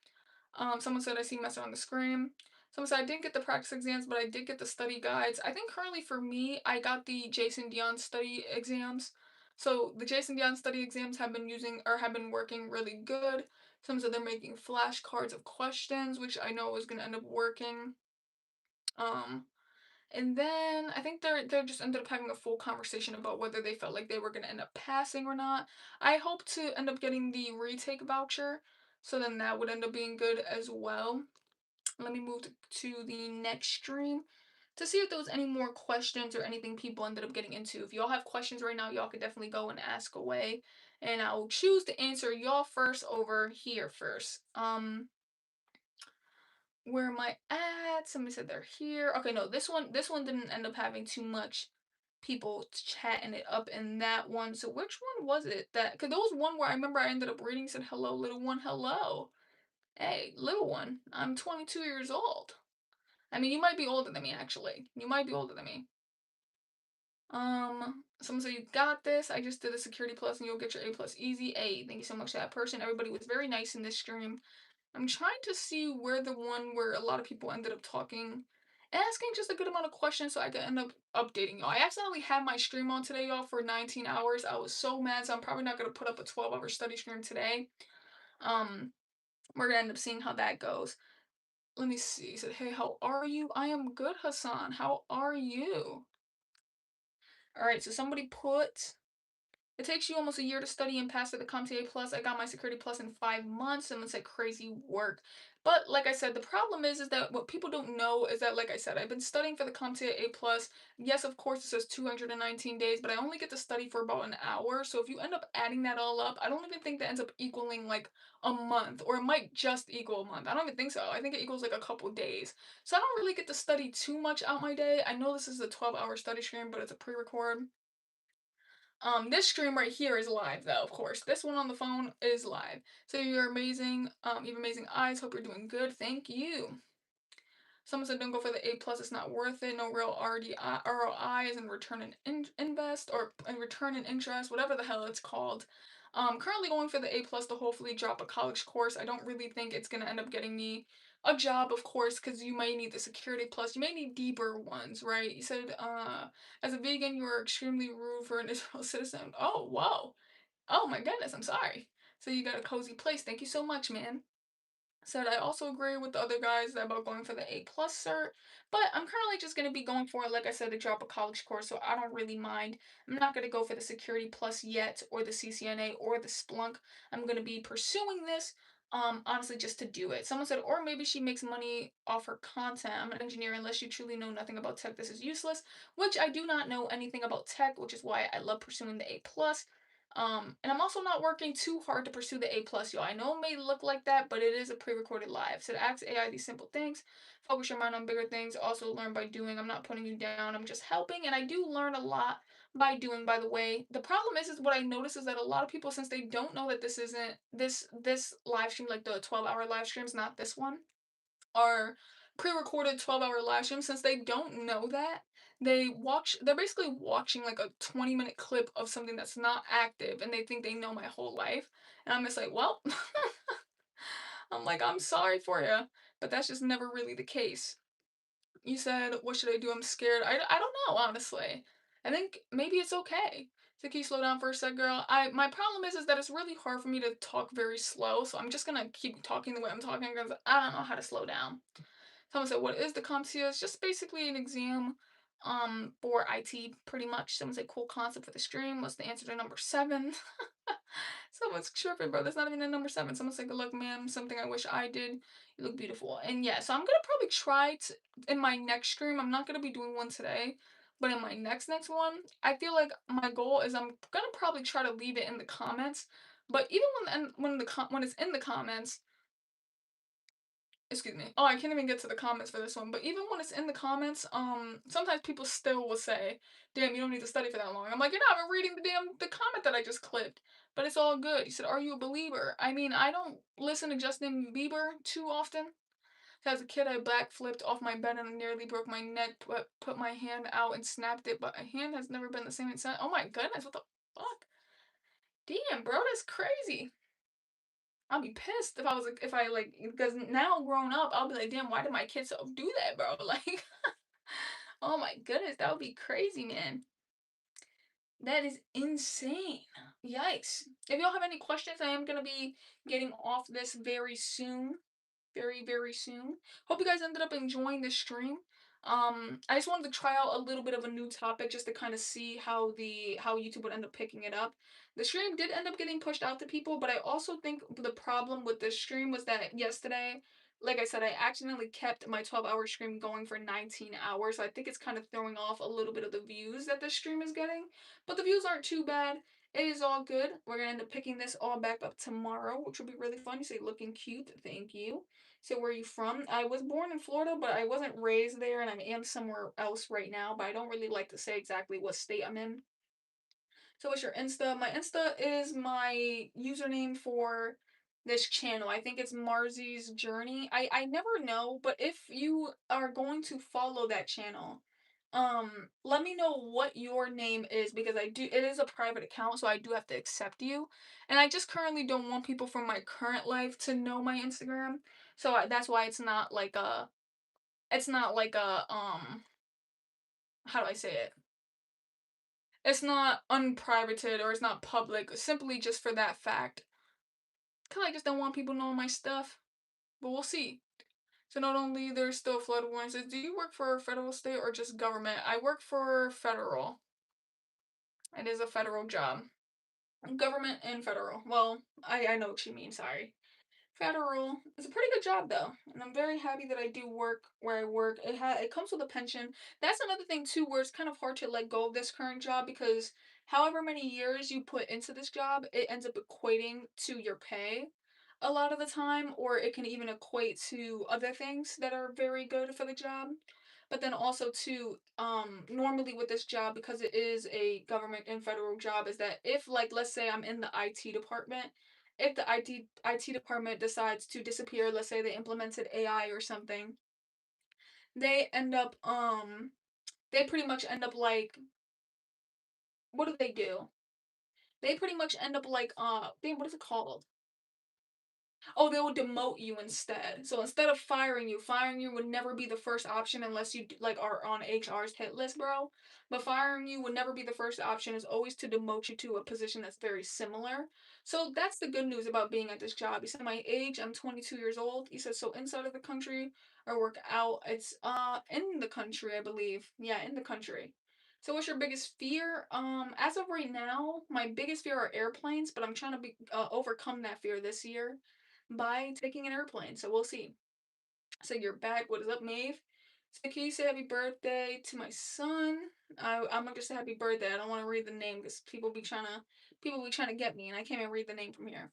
Someone said I see Messer on the screen. Someone said I didn't get the practice exams, but I did get the study guides. I think currently for me, I got the Jason Dion study exams. So the Jason Dion study exams have been working really good. Someone said they're making flashcards of questions, which I know is gonna end up working. Um, and then I think they're just ended up having a full conversation about whether they felt like they were gonna end up passing or not. I hope to end up getting the retake voucher, so then that would end up being good as well. Let me move to the next stream to see if there was any more questions or anything people ended up getting into. If y'all have questions right now, y'all could definitely go and ask away, and I'll choose to answer y'all first over here first. Where am I at? Somebody said they're here. Okay, no, this one didn't end up having too much people chatting it up in that one. So which one was it that? Because there was one where I remember I ended up reading, said hello little one, hello. Hey little one, I'm 22 years old. I mean, you might be older than me, actually. You might be older than me. Someone said you got this. I just did a security plus and you'll get your A plus easy. Hey, thank you so much to that person. Everybody was very nice in this stream. I'm trying to see where the one where a lot of people ended up talking and asking just a good amount of questions so I could end up updating y'all. I accidentally had my stream on today, y'all, for 19 hours. I was so mad, so I'm probably not gonna put up a 12-hour study stream today. Um, we're gonna end up seeing how that goes. Let me see. He said, hey, how are you? I am good, Hassan. How are you? All right, so somebody put it takes you almost a year to study and pass at the CompTIA Plus. I got my Security Plus in 5 months, and it's like crazy work. But like I said, the problem is that what people don't know is that, like I said, I've been studying for the CompTIA A Plus. Yes, of course, it says 219 days, but I only get to study for about an hour. So if you end up adding that all up, I don't even think that ends up equaling like a month, or it might just equal a month. I don't even think so. I think it equals like a couple days. So I don't really get to study too much out my day. I know this is a 12-hour study stream, but it's a pre-record. This stream right here is live though, of course. This one on the phone is live. So you're amazing. You have amazing eyes. Hope you're doing good. Thank you. Someone said don't go for the A plus. It's not worth it. No real ROI is in return and invest or in return and interest, whatever the hell it's called. Currently going for the A plus to hopefully drop a college course. I don't really think it's gonna end up getting me a job, of course, because you may need the security plus. You may need deeper ones, right? You said, as a vegan, you are extremely rude for an Israel citizen. Oh, whoa. Oh my goodness, I'm sorry. So you got a cozy place. Thank you so much, man. Said I also agree with the other guys about going for the A plus cert, but I'm currently just gonna be going for it, like I said, to drop a college course, so I don't really mind. I'm not gonna go for the security plus yet, or the CCNA, or the Splunk. I'm gonna be pursuing this, honestly, just to do it. Someone said, or maybe she makes money off her content. I'm an engineer. Unless you truly know nothing about tech, this is useless. Which I do not know anything about tech, which is why I love pursuing the A plus. And I'm also not working too hard to pursue the A plus, y'all. I know it may look like that, but it is a pre-recorded live. So to ask AI these simple things, focus your mind on bigger things, also learn by doing. I'm not putting you down, I'm just helping, and I do learn a lot by doing, by the way. The problem is what I notice is that a lot of people, since they don't know that this isn't this live stream, like the 12-hour live streams, not this one, are pre-recorded 12-hour live streams. Since they don't know that, they're basically watching like a 20-minute clip of something that's not active, and they think they know my whole life, and I'm just like, well, I'm like, I'm sorry for you, but that's just never really the case. You said, what should I do? I'm scared. I don't know, honestly. I think maybe it's okay. So can you slow down for a sec, girl? My problem is that it's really hard for me to talk very slow, so I'm just gonna keep talking the way I'm talking because I don't know how to slow down. Someone said, "What is the CompTIA?" It's just basically an exam, for IT, pretty much. Someone said, "Cool concept for the stream." What's the answer to number seven? Someone's tripping, bro. That's not even a number seven. Someone said, "Good luck, ma'am. Something I wish I did. You look beautiful." And yeah, so I'm gonna probably try to in my next stream. I'm not gonna be doing one today, but in my next one, I feel like my goal is I'm gonna probably try to leave it in the comments. But even when it's in the comments, excuse me. Oh, I can't even get to the comments for this one. But even when it's in the comments, sometimes people still will say, "Damn, you don't need to study for that long." I'm like, "You're not even reading the comment that I just clipped." But it's all good. He said, "Are you a believer?" I mean, I don't listen to Justin Bieber too often. As a kid, I backflipped off my bed and nearly broke my neck. Put my hand out and snapped it, but my hand has never been the same since. Oh my goodness, what the fuck? Damn, bro, that's crazy. I'll be pissed if I like because now grown up, I'll be like, damn, why did my kids so do that, bro? Like, oh my goodness, that would be crazy, man. That is insane. Yikes. If y'all have any questions, I am gonna be getting off this very soon. Very, very soon. Hope you guys ended up enjoying this stream. I just wanted to try out a little bit of a new topic just to kind of see how YouTube would end up picking it up. The stream did end up getting pushed out to people, but I also think the problem with this stream was that yesterday, like I said, I accidentally kept my 12-hour stream going for 19 hours. So I think it's kind of throwing off a little bit of the views that this stream is getting, but the views aren't too bad. It is all good. We're gonna end up picking this all back up tomorrow, which will be really fun. You say looking cute. Thank you. So where are you from? I was born in Florida, but I wasn't raised there, and I am somewhere else right now. But I don't really like to say exactly what state I'm in. So what's your Insta? My Insta is my username for this channel. I think it's Marzy's Journey. I never know, but if you are going to follow that channel, let me know what your name is because it is a private account, so I do have to accept you. And I just currently don't want people from my current life to know my Instagram. So that's why it's not like a how do I say it? It's not unprivated or it's not public, simply just for that fact. Cause I just don't want people knowing my stuff. But we'll see. So not only there's still flood warnings, do you work for a federal, state, or just government? I work for federal. It is a federal job. Government and federal. Well, I know what you mean, sorry. Federal. It's a pretty good job though, and I'm very happy that I do work where I work. It comes with a pension. That's another thing too, where it's kind of hard to let go of this current job because however many years you put into this job, it ends up equating to your pay a lot of the time, or it can even equate to other things that are very good for the job. But then also too, normally with this job, because it is a government and federal job, is that if like let's say I'm in the IT department, if the IT department decides to disappear, let's say they implemented AI or something, they end up they pretty much end up like, what do they do? They pretty much end up like damn, what is it called? Oh, they will demote you instead. So instead of firing you would never be the first option unless you like are on HR's hit list, bro. But firing you would never be the first option. Is always to demote you to a position that's very similar. So that's the good news about being at this job. You said my age, I'm 22 years old. You said so inside of the country or work out. It's in the country, I believe. Yeah, in the country. So what's your biggest fear? As of right now, my biggest fear are airplanes, but I'm trying to overcome that fear this year by taking an airplane. So we'll see. So you're back. What is up, Maeve? So can you say happy birthday to my son? I'm gonna just say happy birthday. I don't want to read the name because people be trying to get me, and I can't even read the name from here.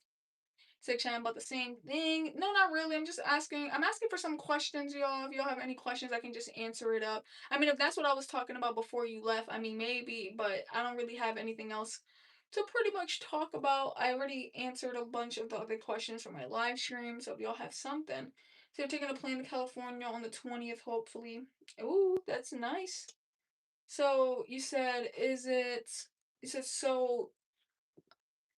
Say chatting about the same thing. No, not really. I'm just asking. I'm asking for some questions, y'all. If y'all have any questions, I can just answer it up. I mean, if that's what I was talking about before you left, I mean, maybe, but I don't really have anything else to pretty much talk about. I already answered a bunch of the other questions from my live stream, so if y'all have something. So you're taking a plane to California on the 20th, hopefully. Ooh, that's nice. So you said, you said, so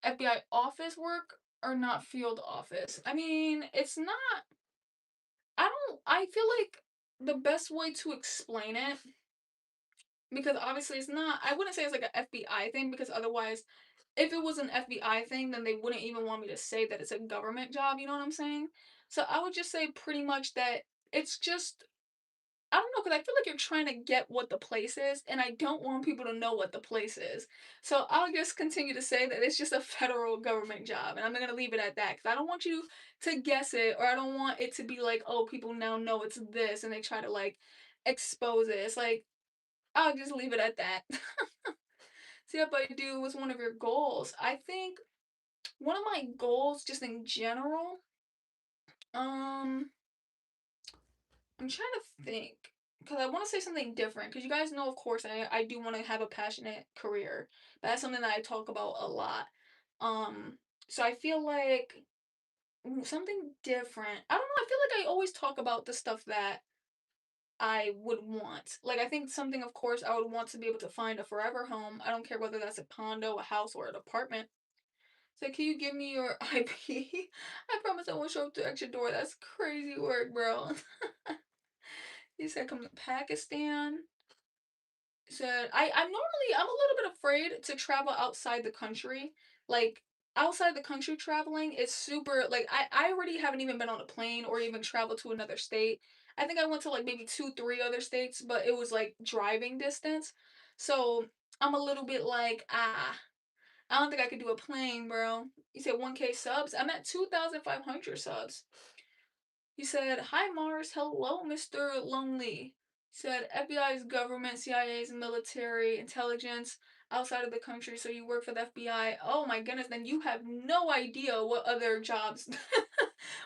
FBI office work or not field office? I mean, it's not, I feel like the best way to explain it, because obviously it's not, I wouldn't say it's like an FBI thing because otherwise, if it was an FBI thing, then they wouldn't even want me to say that it's a government job, you know what I'm saying? So I would just say pretty much that it's just, I don't know, because I feel like you're trying to get what the place is, and I don't want people to know what the place is. So I'll just continue to say that it's just a federal government job, and I'm gonna leave it at that because I don't want you to guess it, or I don't want it to be like, oh, people now know it's this, and they try to like expose it. It's like I'll just leave it at that. See what I do was one of your goals. I think one of my goals, just in general, um, I'm trying to think because I want to say something different. Because you guys know, of course, I do want to have a passionate career. That's something that I talk about a lot. Um, so I feel like something different. I don't know. I feel like I always talk about the stuff that I would want. Like I think something, of course, I would want to be able to find a forever home. I don't care whether that's a condo, a house, or an apartment. So can you give me your IP? I promise I won't show up to extra door. That's crazy work, bro. You said come to Pakistan. Said I'm a little bit afraid to travel outside the country. Like outside the country traveling is super like I already haven't even been on a plane or even traveled to another state. I think I went to like maybe two, three other states, but it was like driving distance. So I'm a little bit like, I don't think I could do a plane, bro. You said 1K subs? I'm at 2,500 subs. He said, "Hi Mars, hello, Mr. Lonely." He said, "FBI's government, CIA's military, intelligence outside of the country, so you work for the FBI. Oh my goodness, then you have no idea what other jobs,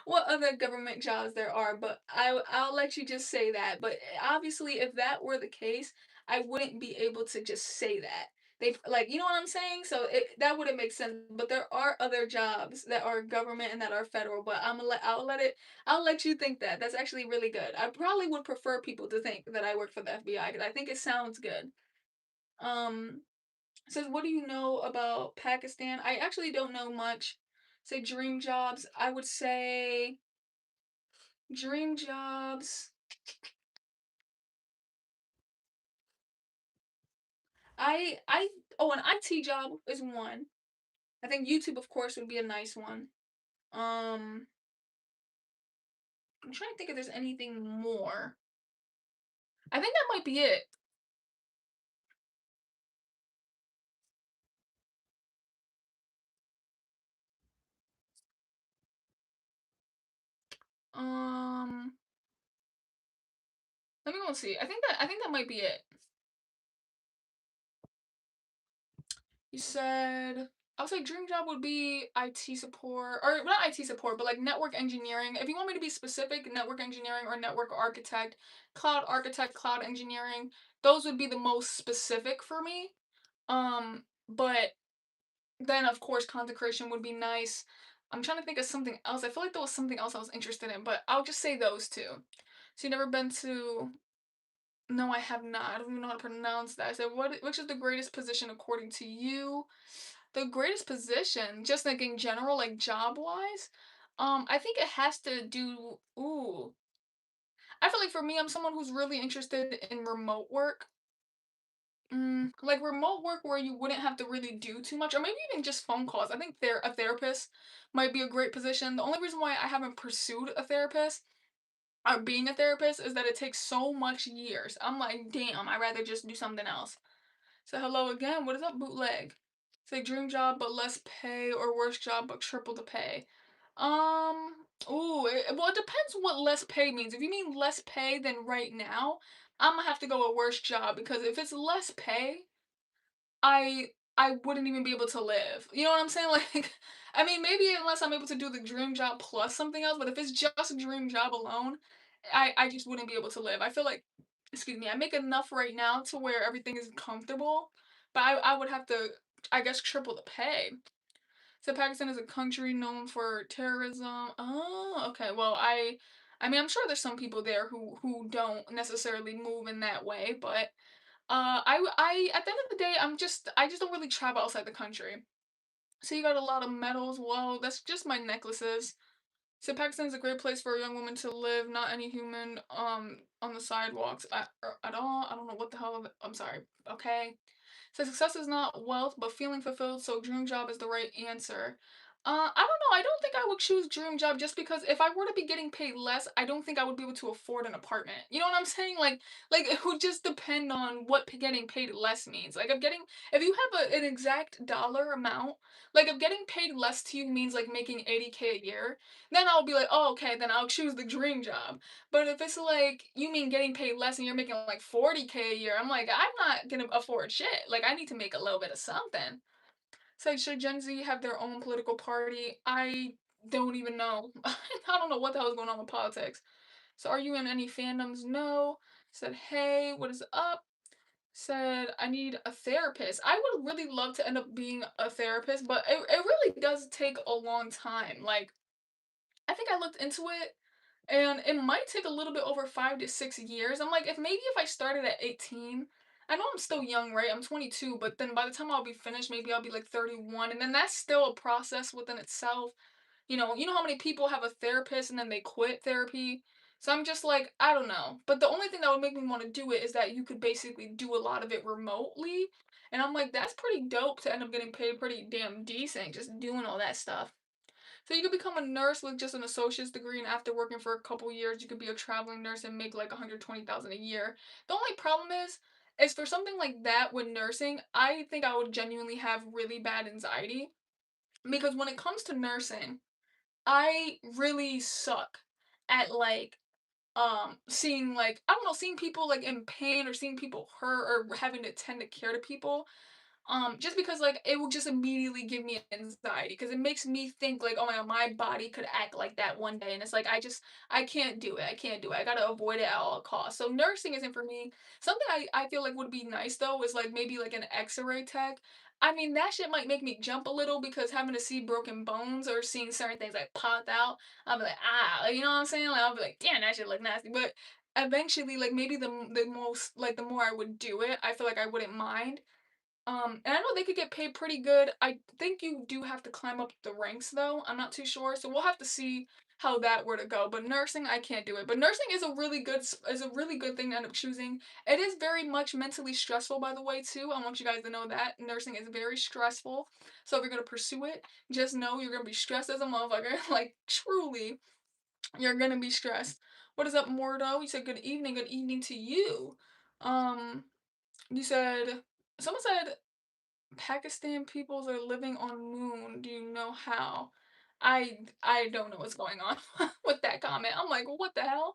what other government jobs there are, but I'll let you just say that. But obviously, if that were the case, I wouldn't be able to just say that. They like, you know what I'm saying? So that wouldn't make sense. But there are other jobs that are government and that are federal. But I'll let you think that. That's actually really good. I probably would prefer people to think that I work for the FBI because I think it sounds good. Um, says, what do you know about Pakistan? I actually don't know much. Say dream jobs. I would say dream jobs. I oh, an IT job is one. I think YouTube, of course, would be a nice one. Um, I'm trying to think if there's anything more. I think that might be it. Um, let me go and see. I think that might be it. You said I would say dream job would be IT support or not IT support, but like network engineering. If you want me to be specific, network engineering or network architect, cloud engineering, those would be the most specific for me. But then of course content creation would be nice. I'm trying to think of something else. I feel like there was something else I was interested in, but I'll just say those two. So you never been to no, I have not. I don't even know how to pronounce that. I said, which is the greatest position according to you? The greatest position, just like in general, like job wise. I think it has to do. Ooh, I feel like for me, I'm someone who's really interested in remote work. Like remote work where you wouldn't have to really do too much, or maybe even just phone calls. I think a therapist might be a great position. The only reason why I haven't pursued a therapist or being a therapist is that it takes so much years. I'm like, damn, I'd rather just do something else. So hello again. What is up, bootleg? Say dream job but less pay or worst job but triple the pay. Well, it depends what less pay means. If you mean less pay than right now, I'm gonna have to go with worst job because if it's less pay, I wouldn't even be able to live. You know what I'm saying? Like, I mean, maybe unless I'm able to do the dream job plus something else, but if it's just dream job alone, I just wouldn't be able to live. I feel like, excuse me, I make enough right now to where everything is comfortable, but I would have to, I guess, triple the pay. So Pakistan is a country known for terrorism. Oh, okay. Well, I mean, I'm sure there's some people there who don't necessarily move in that way, but at the end of the day, I just don't really travel outside the country. So you got a lot of medals. Whoa, that's just my necklaces. So Pakistan is a great place for a young woman to live. Not any human on the sidewalks at all. I don't know what the hell. I'm sorry. Okay. So success is not wealth, but feeling fulfilled. So dream job is the right answer. I don't know. I don't think I would choose dream job just because if I were to be getting paid less, I don't think I would be able to afford an apartment. You know what I'm saying? Like it would just depend on what getting paid less means. Like if you have an exact dollar amount, like if getting paid less to you means like making 80K a year, then I'll be like, oh, okay, then I'll choose the dream job. But if it's like you mean getting paid less and you're making like 40K a year, I'm like, I'm not gonna afford shit. Like I need to make a little bit of something. So should Gen Z have their own political party? I don't even know. I don't know what the hell is going on with politics. So are you in any fandoms? No. Said, hey, what is up? Said, I need a therapist. I would really love to end up being a therapist, but it really does take a long time. Like, I think I looked into it and it might take a little bit over 5 to 6 years. I'm like, if I started at 18, I know I'm still young, right? I'm 22, but then by the time I'll be finished, maybe I'll be like 31, and then that's still a process within itself. You know how many people have a therapist and then they quit therapy. So I'm just like, I don't know. But the only thing that would make me want to do it is that you could basically do a lot of it remotely. And I'm like, that's pretty dope to end up getting paid pretty damn decent just doing all that stuff. So you could become a nurse with just an associate's degree, and after working for a couple years, you could be a traveling nurse and make like 120,000 a year. The only problem is for something like that with nursing, I think I would genuinely have really bad anxiety because when it comes to nursing, I really suck at seeing I don't know, seeing people like in pain or seeing people hurt or having to tend to care to people. Just because like it will just immediately give me anxiety because it makes me think like, oh my god, my body could act like that one day, and it's like I can't do it. I can't do it. I gotta avoid it at all costs. So nursing isn't for me. Something I feel like would be nice though is like maybe like an X-ray tech. I mean that shit might make me jump a little because having to see broken bones or seeing certain things like popped out, I'll be like you know what I'm saying? Like I'll be like, damn, that shit look nasty. But eventually, like maybe the most like the more I would do it, I feel like I wouldn't mind. And I know they could get paid pretty good. I think you do have to climb up the ranks though. I'm not too sure. So we'll have to see how that were to go. But nursing, I can't do it. But nursing is is a really good thing to end up choosing. It is very much mentally stressful, by the way, too. I want you guys to know that nursing is very stressful. So if you're gonna pursue it, just know you're gonna be stressed as a motherfucker. Like truly, you're gonna be stressed. What is up, Mordo? You said good evening. Good evening to you. Um, you said someone said Pakistan peoples are living on moon. Do you know how? I don't know what's going on with that comment. I'm like, what the hell?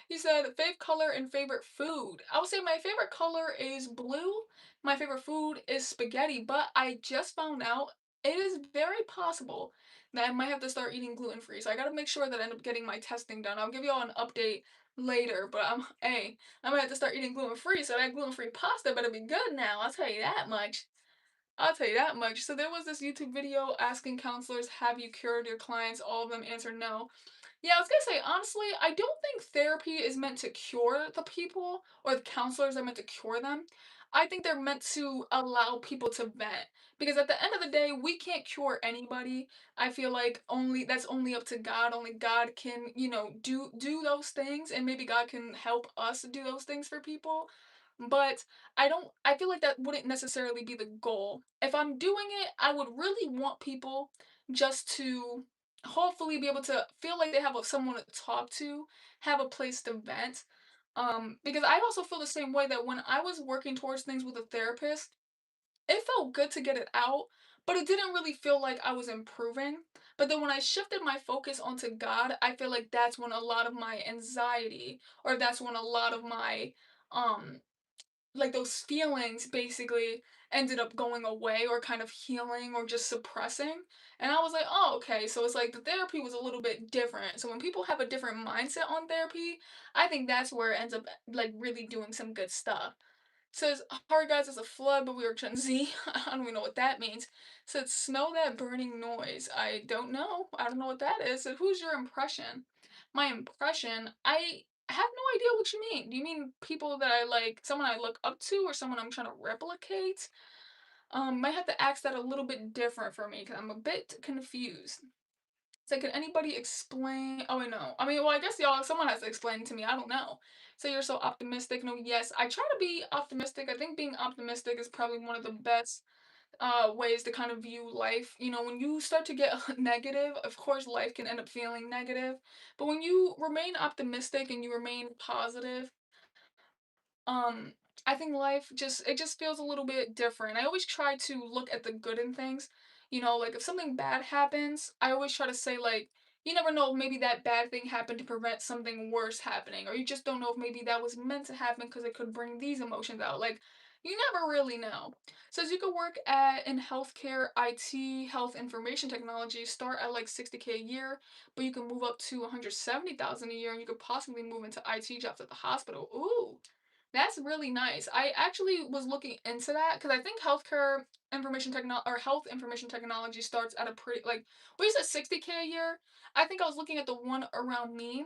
He said favorite color and favorite food. I would say my favorite color is blue. My favorite food is spaghetti, but I just found out it is very possible that I might have to start eating gluten free. So I gotta make sure that I end up getting my testing done. I'll give you all an update later, but I might have to start eating gluten free. So that gluten free pasta better be good now. I'll tell you that much. I'll tell you that much. So there was this YouTube video asking counselors, have you cured your clients? All of them answered no. Yeah, I was gonna say, honestly, I don't think therapy is meant to cure the people or the counselors are meant to cure them. I think they're meant to allow people to vent. Because at the end of the day, we can't cure anybody. I feel like only that's only up to God. Only God can, do those things and maybe God can help us do those things for people. But I feel like that wouldn't necessarily be the goal. If I'm doing it, I would really want people just to hopefully be able to feel like they have someone to talk to, have a place to vent. Because I also feel the same way that when I was working towards things with a therapist, it felt good to get it out, but it didn't really feel like I was improving. But then when I shifted my focus onto God, I feel like that's when a lot of my anxiety, or that's when a lot of my um like those feelings basically ended up going away or kind of healing or just suppressing. And I was like, oh, okay. So it's like the therapy was a little bit different. So when people have a different mindset on therapy, I think that's where it ends up like really doing some good stuff. Says, "Sorry guys, it's a flood, but we were Gen Z." I don't even know what that means. Said, "Smell that burning noise." I don't know. I don't know what that is. Said, "Who's your impression?" My impression, I have no idea what you mean. Do you mean people that I like, someone I look up to, or someone I'm trying to replicate? Might have to ask that a little bit different for me because I'm a bit confused. So could anybody explain? Oh, I know. I mean, well, I guess y'all, someone has to explain to me. I don't know. So you're so optimistic. No, yes, I try to be optimistic. I think being optimistic is probably one of the best ways to kind of view life. When you start to get negative, of course, life can end up feeling negative. But when you remain optimistic and you remain positive, um, I think life just feels a little bit different. I always try to look at the good in things. Like if something bad happens, I always try to say like, you never know, maybe that bad thing happened to prevent something worse happening, or you just don't know if maybe that was meant to happen because it could bring these emotions out. Like, you never really know. Says you could work at in healthcare, IT, health information technology, start at like 60K a year, but you can move up to 170,000 a year, and you could possibly move into IT jobs at the hospital. Ooh, that's really nice. I actually was looking into that because I think health information technology starts at a pretty like what you said 60K a year. I think I was looking at the one around me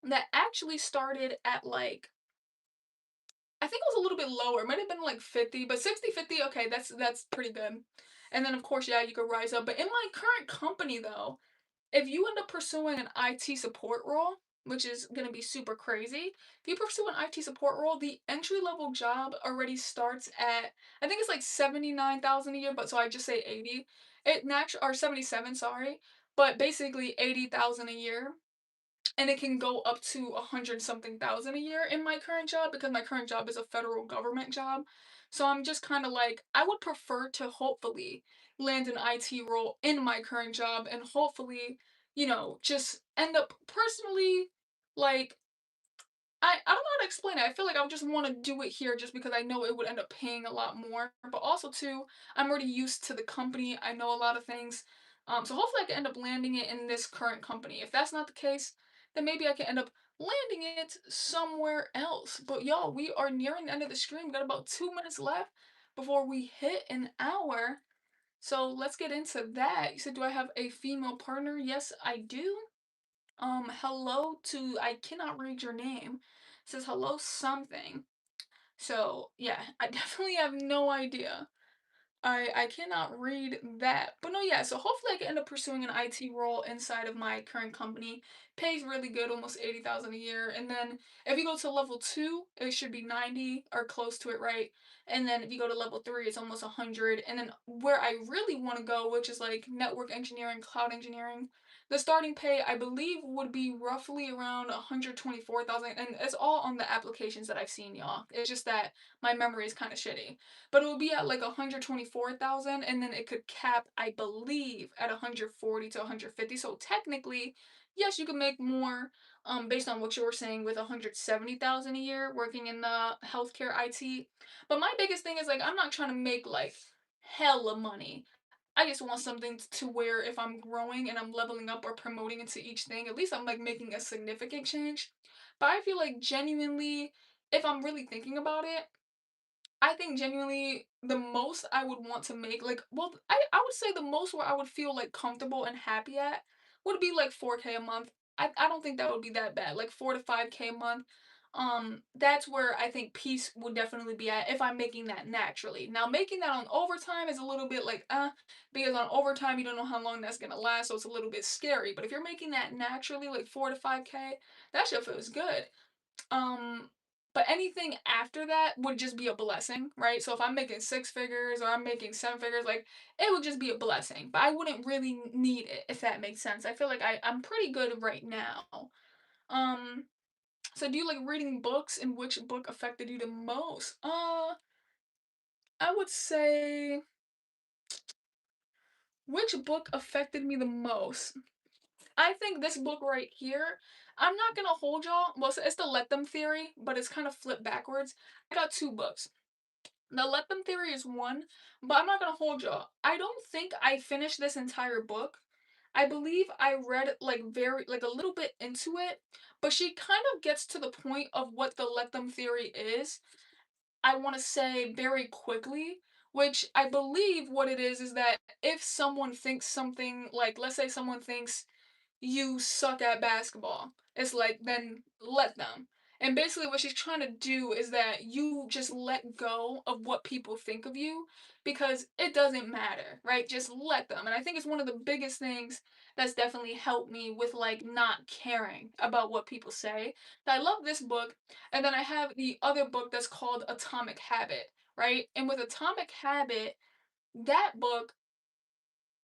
that actually started at like I think it was a little bit lower. It might have been like 50, but 60, 50. Okay, that's pretty good. And then of course, yeah, you could rise up. But in my current company though, if you end up pursuing an IT support role, which is going to be super crazy, if you pursue an IT support role, the entry level job already starts at I think it's like 79,000 a year, but so I just say 80. It natural or 77, sorry, but basically 80,000 a year, and it can go up to 100 something thousand a year in my current job because my current job is a federal government job. So I'm just kind of like I would prefer to hopefully land an IT role in my current job and hopefully, just end up personally like I don't know how to explain it. I feel like I would just want to do it here just because I know it would end up paying a lot more. But also too, I'm already used to the company. I know a lot of things. So hopefully I can end up landing it in this current company. If that's not the case, then maybe I can end up landing it somewhere else. But y'all, we are nearing the end of the stream. We got about 2 minutes left before we hit an hour. So let's get into that. You said, do I have a female partner? Yes, I do. Hello to I cannot read your name. It says hello something. So yeah, I definitely have no idea. I cannot read that. But no, yeah, so hopefully I can end up pursuing an IT role inside of my current company. Pays really good, almost 80,000 a year. And then if you go to level 2, it should be 90 or close to it, right? And then if you go to level 3, it's almost 100. And then where I really want to go, which is like network engineering, cloud engineering, the starting pay I believe would be roughly around 124,000, and it's all on the applications that I've seen, y'all. It's just that my memory is kind of shitty, but it would be at like 124,000, and then it could cap I believe at 140 to 150. So technically, yes, you could make more based on what you were saying with 170,000 a year working in the healthcare IT. But my biggest thing is like I'm not trying to make like hella money. I just want something to where if I'm growing and I'm leveling up or promoting into each thing, at least I'm like making a significant change. But I feel like genuinely, if I'm really thinking about it, I think genuinely the most I would want to make, like, well, I would say the most where I would feel like comfortable and happy at would be like 4K a month. I don't think that would be that bad. Like 4 to 5K a month. That's where I think peace would definitely be at if I'm making that naturally. Now making that on overtime is a little bit like because on overtime you don't know how long that's gonna last, so it's a little bit scary. But if you're making that naturally, like 4 to 5K, that shit feels good. Um, but anything after that would just be a blessing, right? So if I'm making 6 figures or I'm making 7 figures, like it would just be a blessing. But I wouldn't really need it if that makes sense. I feel like I'm pretty good right now. Um, so do you like reading books and which book affected you the most? I would say which book affected me the most? I think this book right here, I'm not gonna hold y'all. Well, it's the Let Them theory, but it's kind of flipped backwards. I got two books. The Let Them theory is one, but I'm not gonna hold y'all. I don't think I finished this entire book. I believe I read like very like a little bit into it, but she kind of gets to the point of what the Let Them theory is. I want to say very quickly, which I believe what it is that if someone thinks something like, let's say someone thinks you suck at basketball. It's like, then let them. And basically, what she's trying to do is that you just let go of what people think of you because it doesn't matter, right? Just let them. And I think it's one of the biggest things that's definitely helped me with like not caring about what people say. I love this book. And then I have the other book that's called Atomic Habit, right? And with Atomic Habit, that book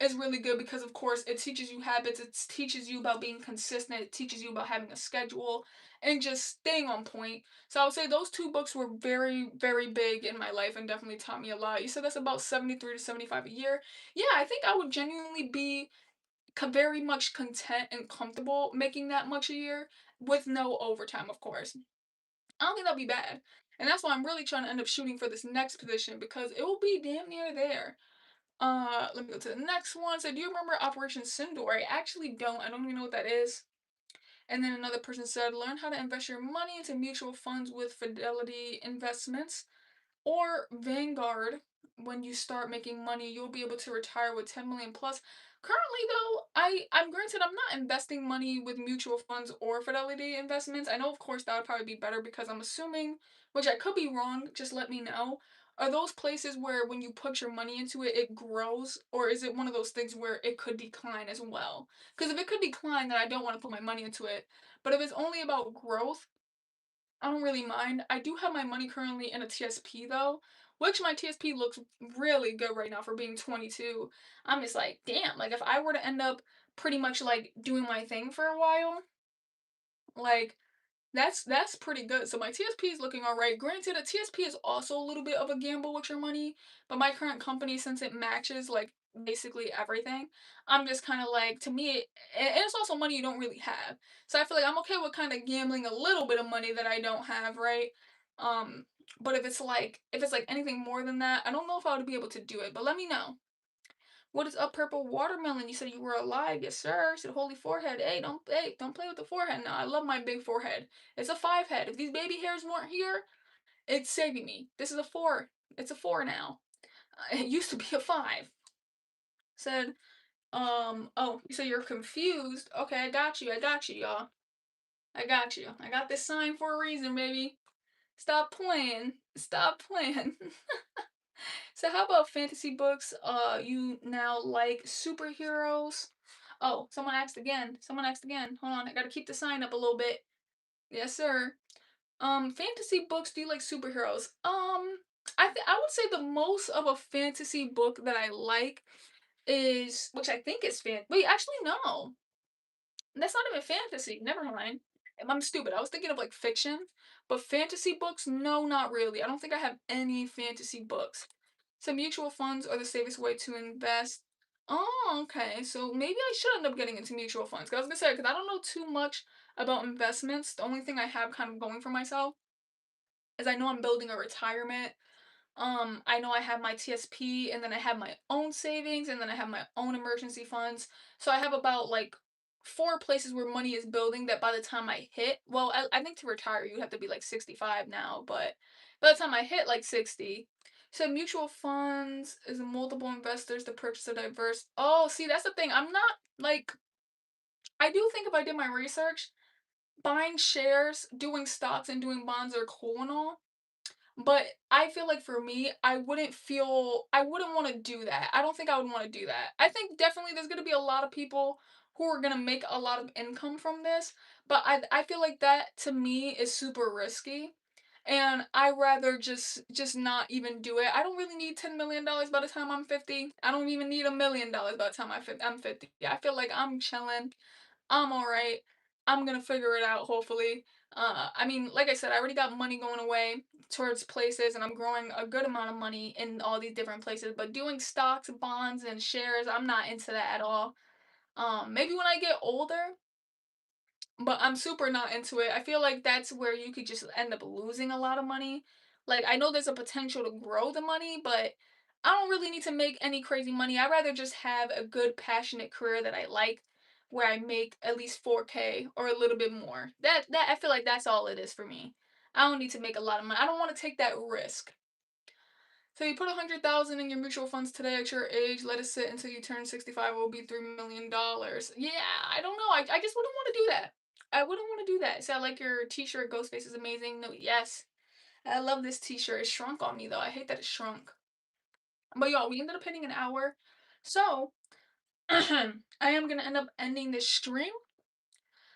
is really good because of course it teaches you habits, it teaches you about being consistent, it teaches you about having a schedule and just staying on point. So I would say those two books were very, very big in my life and definitely taught me a lot. You said that's about 73 to 75 a year. Yeah, I think I would genuinely be very much content and comfortable making that much a year with no overtime, of course. I don't think that'd be bad. And that's why I'm really trying to end up shooting for this next position because it will be damn near there. Let me go to the next one. So, do you remember Operation Sindor? I actually don't. I don't even know what that is. And then another person said, learn how to invest your money into mutual funds with Fidelity Investments or Vanguard. When you start making money, you'll be able to retire with 10 million plus. Currently, though, I'm granted I'm not investing money with mutual funds or Fidelity Investments. I know, of course, that would probably be better because I'm assuming, which I could be wrong. Just let me know. Are those places where when you put your money into it, it grows, or is it one of those things where it could decline as well? Because if it could decline, then I don't want to put my money into it. But if it's only about growth, I don't really mind. I do have my money currently in a TSP though, which my TSP looks really good right now for being 22. I'm just like, damn, like if I were to end up pretty much like doing my thing for a while, like that's pretty good. So my TSP is looking all right. Granted, a TSP is also a little bit of a gamble with your money, but my current company, since it matches like basically everything, I'm just kind of like to me, and it's also money you don't really have. So I feel like I'm okay with kind of gambling a little bit of money that I don't have, right? Um, but if it's like anything more than that, I don't know if I would be able to do it. But let me know. What is up, purple watermelon? You said you were alive, yes sir. Said holy forehead. Hey, don't play with the forehead now. I love my big forehead. It's a 5 head. If these baby hairs weren't here, it's saving me. This is a 4. It's a 4 now. It used to be a 5. Said, oh, you said you're confused. Okay, I got you, y'all. I got you. I got this sign for a reason, baby. Stop playing. Stop playing. So how about fantasy books? You now like superheroes? Oh, someone asked again. Someone asked again. Hold on, I gotta keep the sign up a little bit. Yes, sir. Fantasy books. Do you like superheroes? I would say the most of a fantasy book that I like is, which I think is Wait, actually no. That's not even fantasy. Never mind. I'm stupid. I was thinking of like fiction, but fantasy books, no, not really. I don't think I have any fantasy books. So mutual funds are the safest way to invest. Oh, okay. So maybe I should end up getting into mutual funds. 'Cause I was gonna say, because I don't know too much about investments. The only thing I have kind of going for myself is I know I'm building a retirement. I know I have my TSP and then I have my own savings and then I have my own emergency funds. So I have about like 4 places where money is building that by the time I hit, well, I think to retire you have to be like 65 now, but by the time I hit like 60, so mutual funds is multiple investors to purchase a diverse. Oh, see, that's the thing. I'm not like I do think if I did my research, buying shares, doing stocks, and doing bonds are cool and all. But I feel like for me, I wouldn't wanna do that. I don't think I would wanna do that. I think definitely there's gonna be a lot of people who are gonna make a lot of income from this, but I feel like that to me is super risky, and I rather just not even do it. I don't really need $10 million by the time I'm 50. I don't even need $1 million by the time I'm 50. I feel like I'm chilling. I'm alright. I'm gonna figure it out, hopefully. I mean, like I said, I already got money going away towards places, and I'm growing a good amount of money in all these different places. But doing stocks, bonds, and shares, I'm not into that at all. Maybe when I get older, but I'm super not into it. I feel like that's where you could just end up losing a lot of money. Like, I know there's a potential to grow the money, but I don't really need to make any crazy money. I'd rather just have a good, passionate career that I like, where I make at least 4K or a little bit more. That I feel like that's all it is for me. I don't need to make a lot of money. I don't want to take that risk. So you put 100,000 in your mutual funds today at your age. Let it sit until you turn 65. It will be $3 million. Yeah, I don't know. I just wouldn't want to do that. I wouldn't want to do that. So I like your T-shirt. Ghostface is amazing. No, yes, I love this T-shirt. It shrunk on me though. I hate that it shrunk. But y'all, we ended up hitting an hour, so I am gonna end up ending this stream.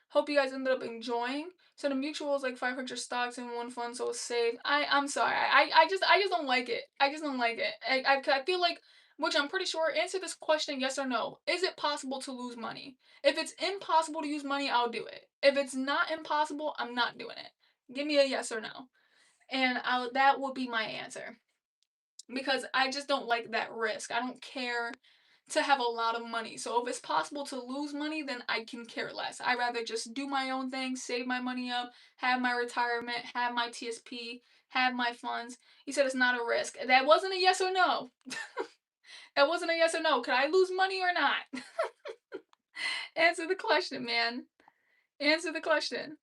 Hope you guys ended up enjoying. So the mutual is like 500 stocks in one fund, so it's safe. I'm sorry. I just don't like it. I just don't like it. I feel like, which I'm pretty sure, answer this question yes or no. Is it possible to lose money? If it's impossible to use money, I'll do it. If it's not impossible, I'm not doing it. Give me a yes or no. And that will be my answer. Because I just don't like that risk. I don't care to have a lot of money. So if it's possible to lose money, then I can care less. I rather just do my own thing, save my money up, have my retirement, have my TSP, have my funds. He said it's not a risk. That wasn't a yes or no. That wasn't a yes or no. Could I lose money or not? Answer the question, man. Answer the question.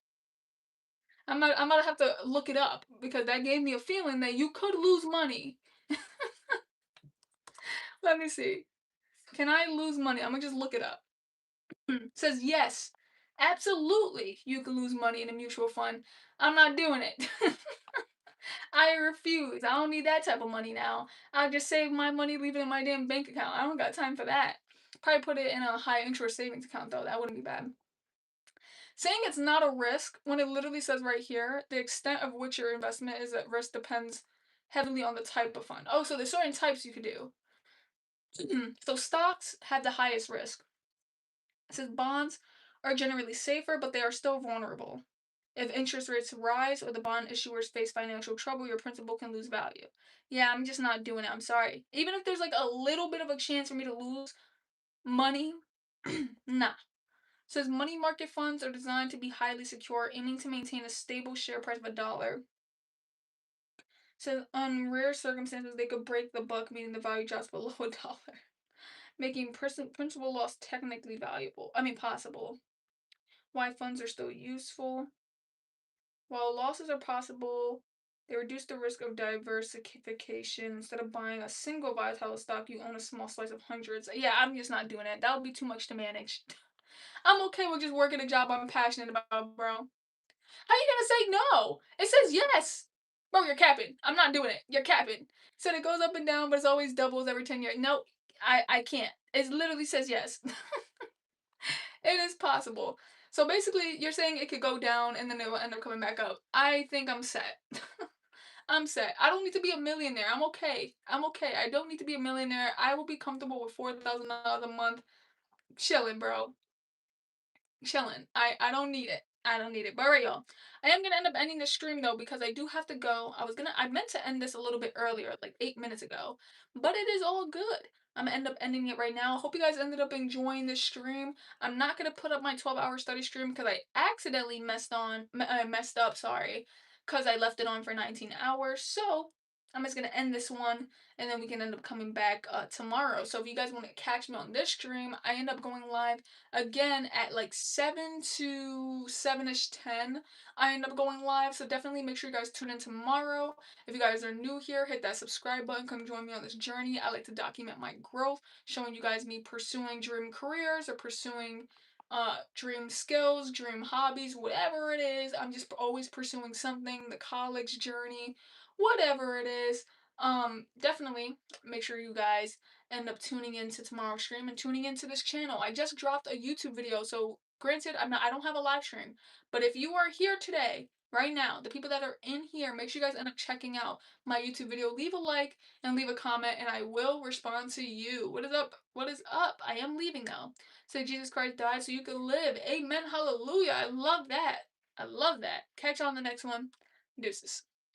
I'm gonna have to look it up because that gave me a feeling that you could lose money. Let me see. Can I lose money? I'm gonna just look it up. Says yes, absolutely you can lose money in a mutual fund. I'm not doing it. I refuse. I don't need that type of money now. I'll just save my money, leave it in my damn bank account. I don't got time for that. Probably put it in a high interest savings account though. That wouldn't be bad. Saying it's not a risk when it literally says right here, the extent of which your investment is at risk depends heavily on the type of fund. Oh, so there's certain types you could do. So stocks have the highest risk. It says bonds are generally safer, but they are still vulnerable. If interest rates rise or the bond issuers face financial trouble, your principal can lose value. Yeah, I'm just not doing it. I'm sorry. Even if there's like a little bit of a chance for me to lose money, nah. It says money market funds are designed to be highly secure, aiming to maintain a stable share price of $1. So on rare circumstances, they could break the buck, meaning the value drops below $1, making principal loss technically valuable. I mean, possible. Why funds are still useful. While losses are possible, they reduce the risk of diversification. Instead of buying a single volatile stock, you own a small slice of hundreds. Yeah, I'm just not doing it. That would be too much to manage. I'm okay with just working a job I'm passionate about, bro. How you gonna say no? It says yes. Bro, you're capping. I'm not doing it. You're capping. Said it goes up and down, but it's always doubles every 10 years. Nope. I can't. It literally says yes. It is possible. So basically, you're saying it could go down and then it will end up coming back up. I think I'm set. I'm set. I don't need to be a millionaire. I'm okay. I'm okay. I don't need to be a millionaire. I will be comfortable with $4,000 a month. Chilling, bro. Chilling. I don't need it. I don't need it. But alright, y'all. I am gonna end up ending the stream though because I do have to go. I meant to end this a little bit earlier, like 8 minutes ago. But it is all good. I'm gonna end up ending it right now. Hope you guys ended up enjoying this stream. I'm not gonna put up my 12-hour study stream because I accidentally messed up, sorry, because I left it on for 19 hours. So I'm just gonna end this one and then we can end up coming back tomorrow. So if you guys want to catch me on this stream, I end up going live again at like 7 to 7ish 10. I end up going live, so definitely make sure you guys tune in tomorrow. If you guys are new here, hit that subscribe button. Come join me on this journey. I like to document my growth, showing you guys me pursuing dream careers or pursuing dream skills, dream hobbies, whatever it is. I'm just always pursuing something, the college journey, whatever it is. Definitely make sure you guys end up tuning into tomorrow's stream and tuning into this channel. I just dropped a YouTube video, so granted, I don't have a live stream, but if you are here today, right now, the people that are in here, make sure you guys end up checking out my YouTube video. Leave a like and leave a comment, and I will respond to you. What is up? What is up? I am leaving now. Say Jesus Christ died so you could live. Amen. Hallelujah. I love that. I love that. Catch you on the next one. Deuces.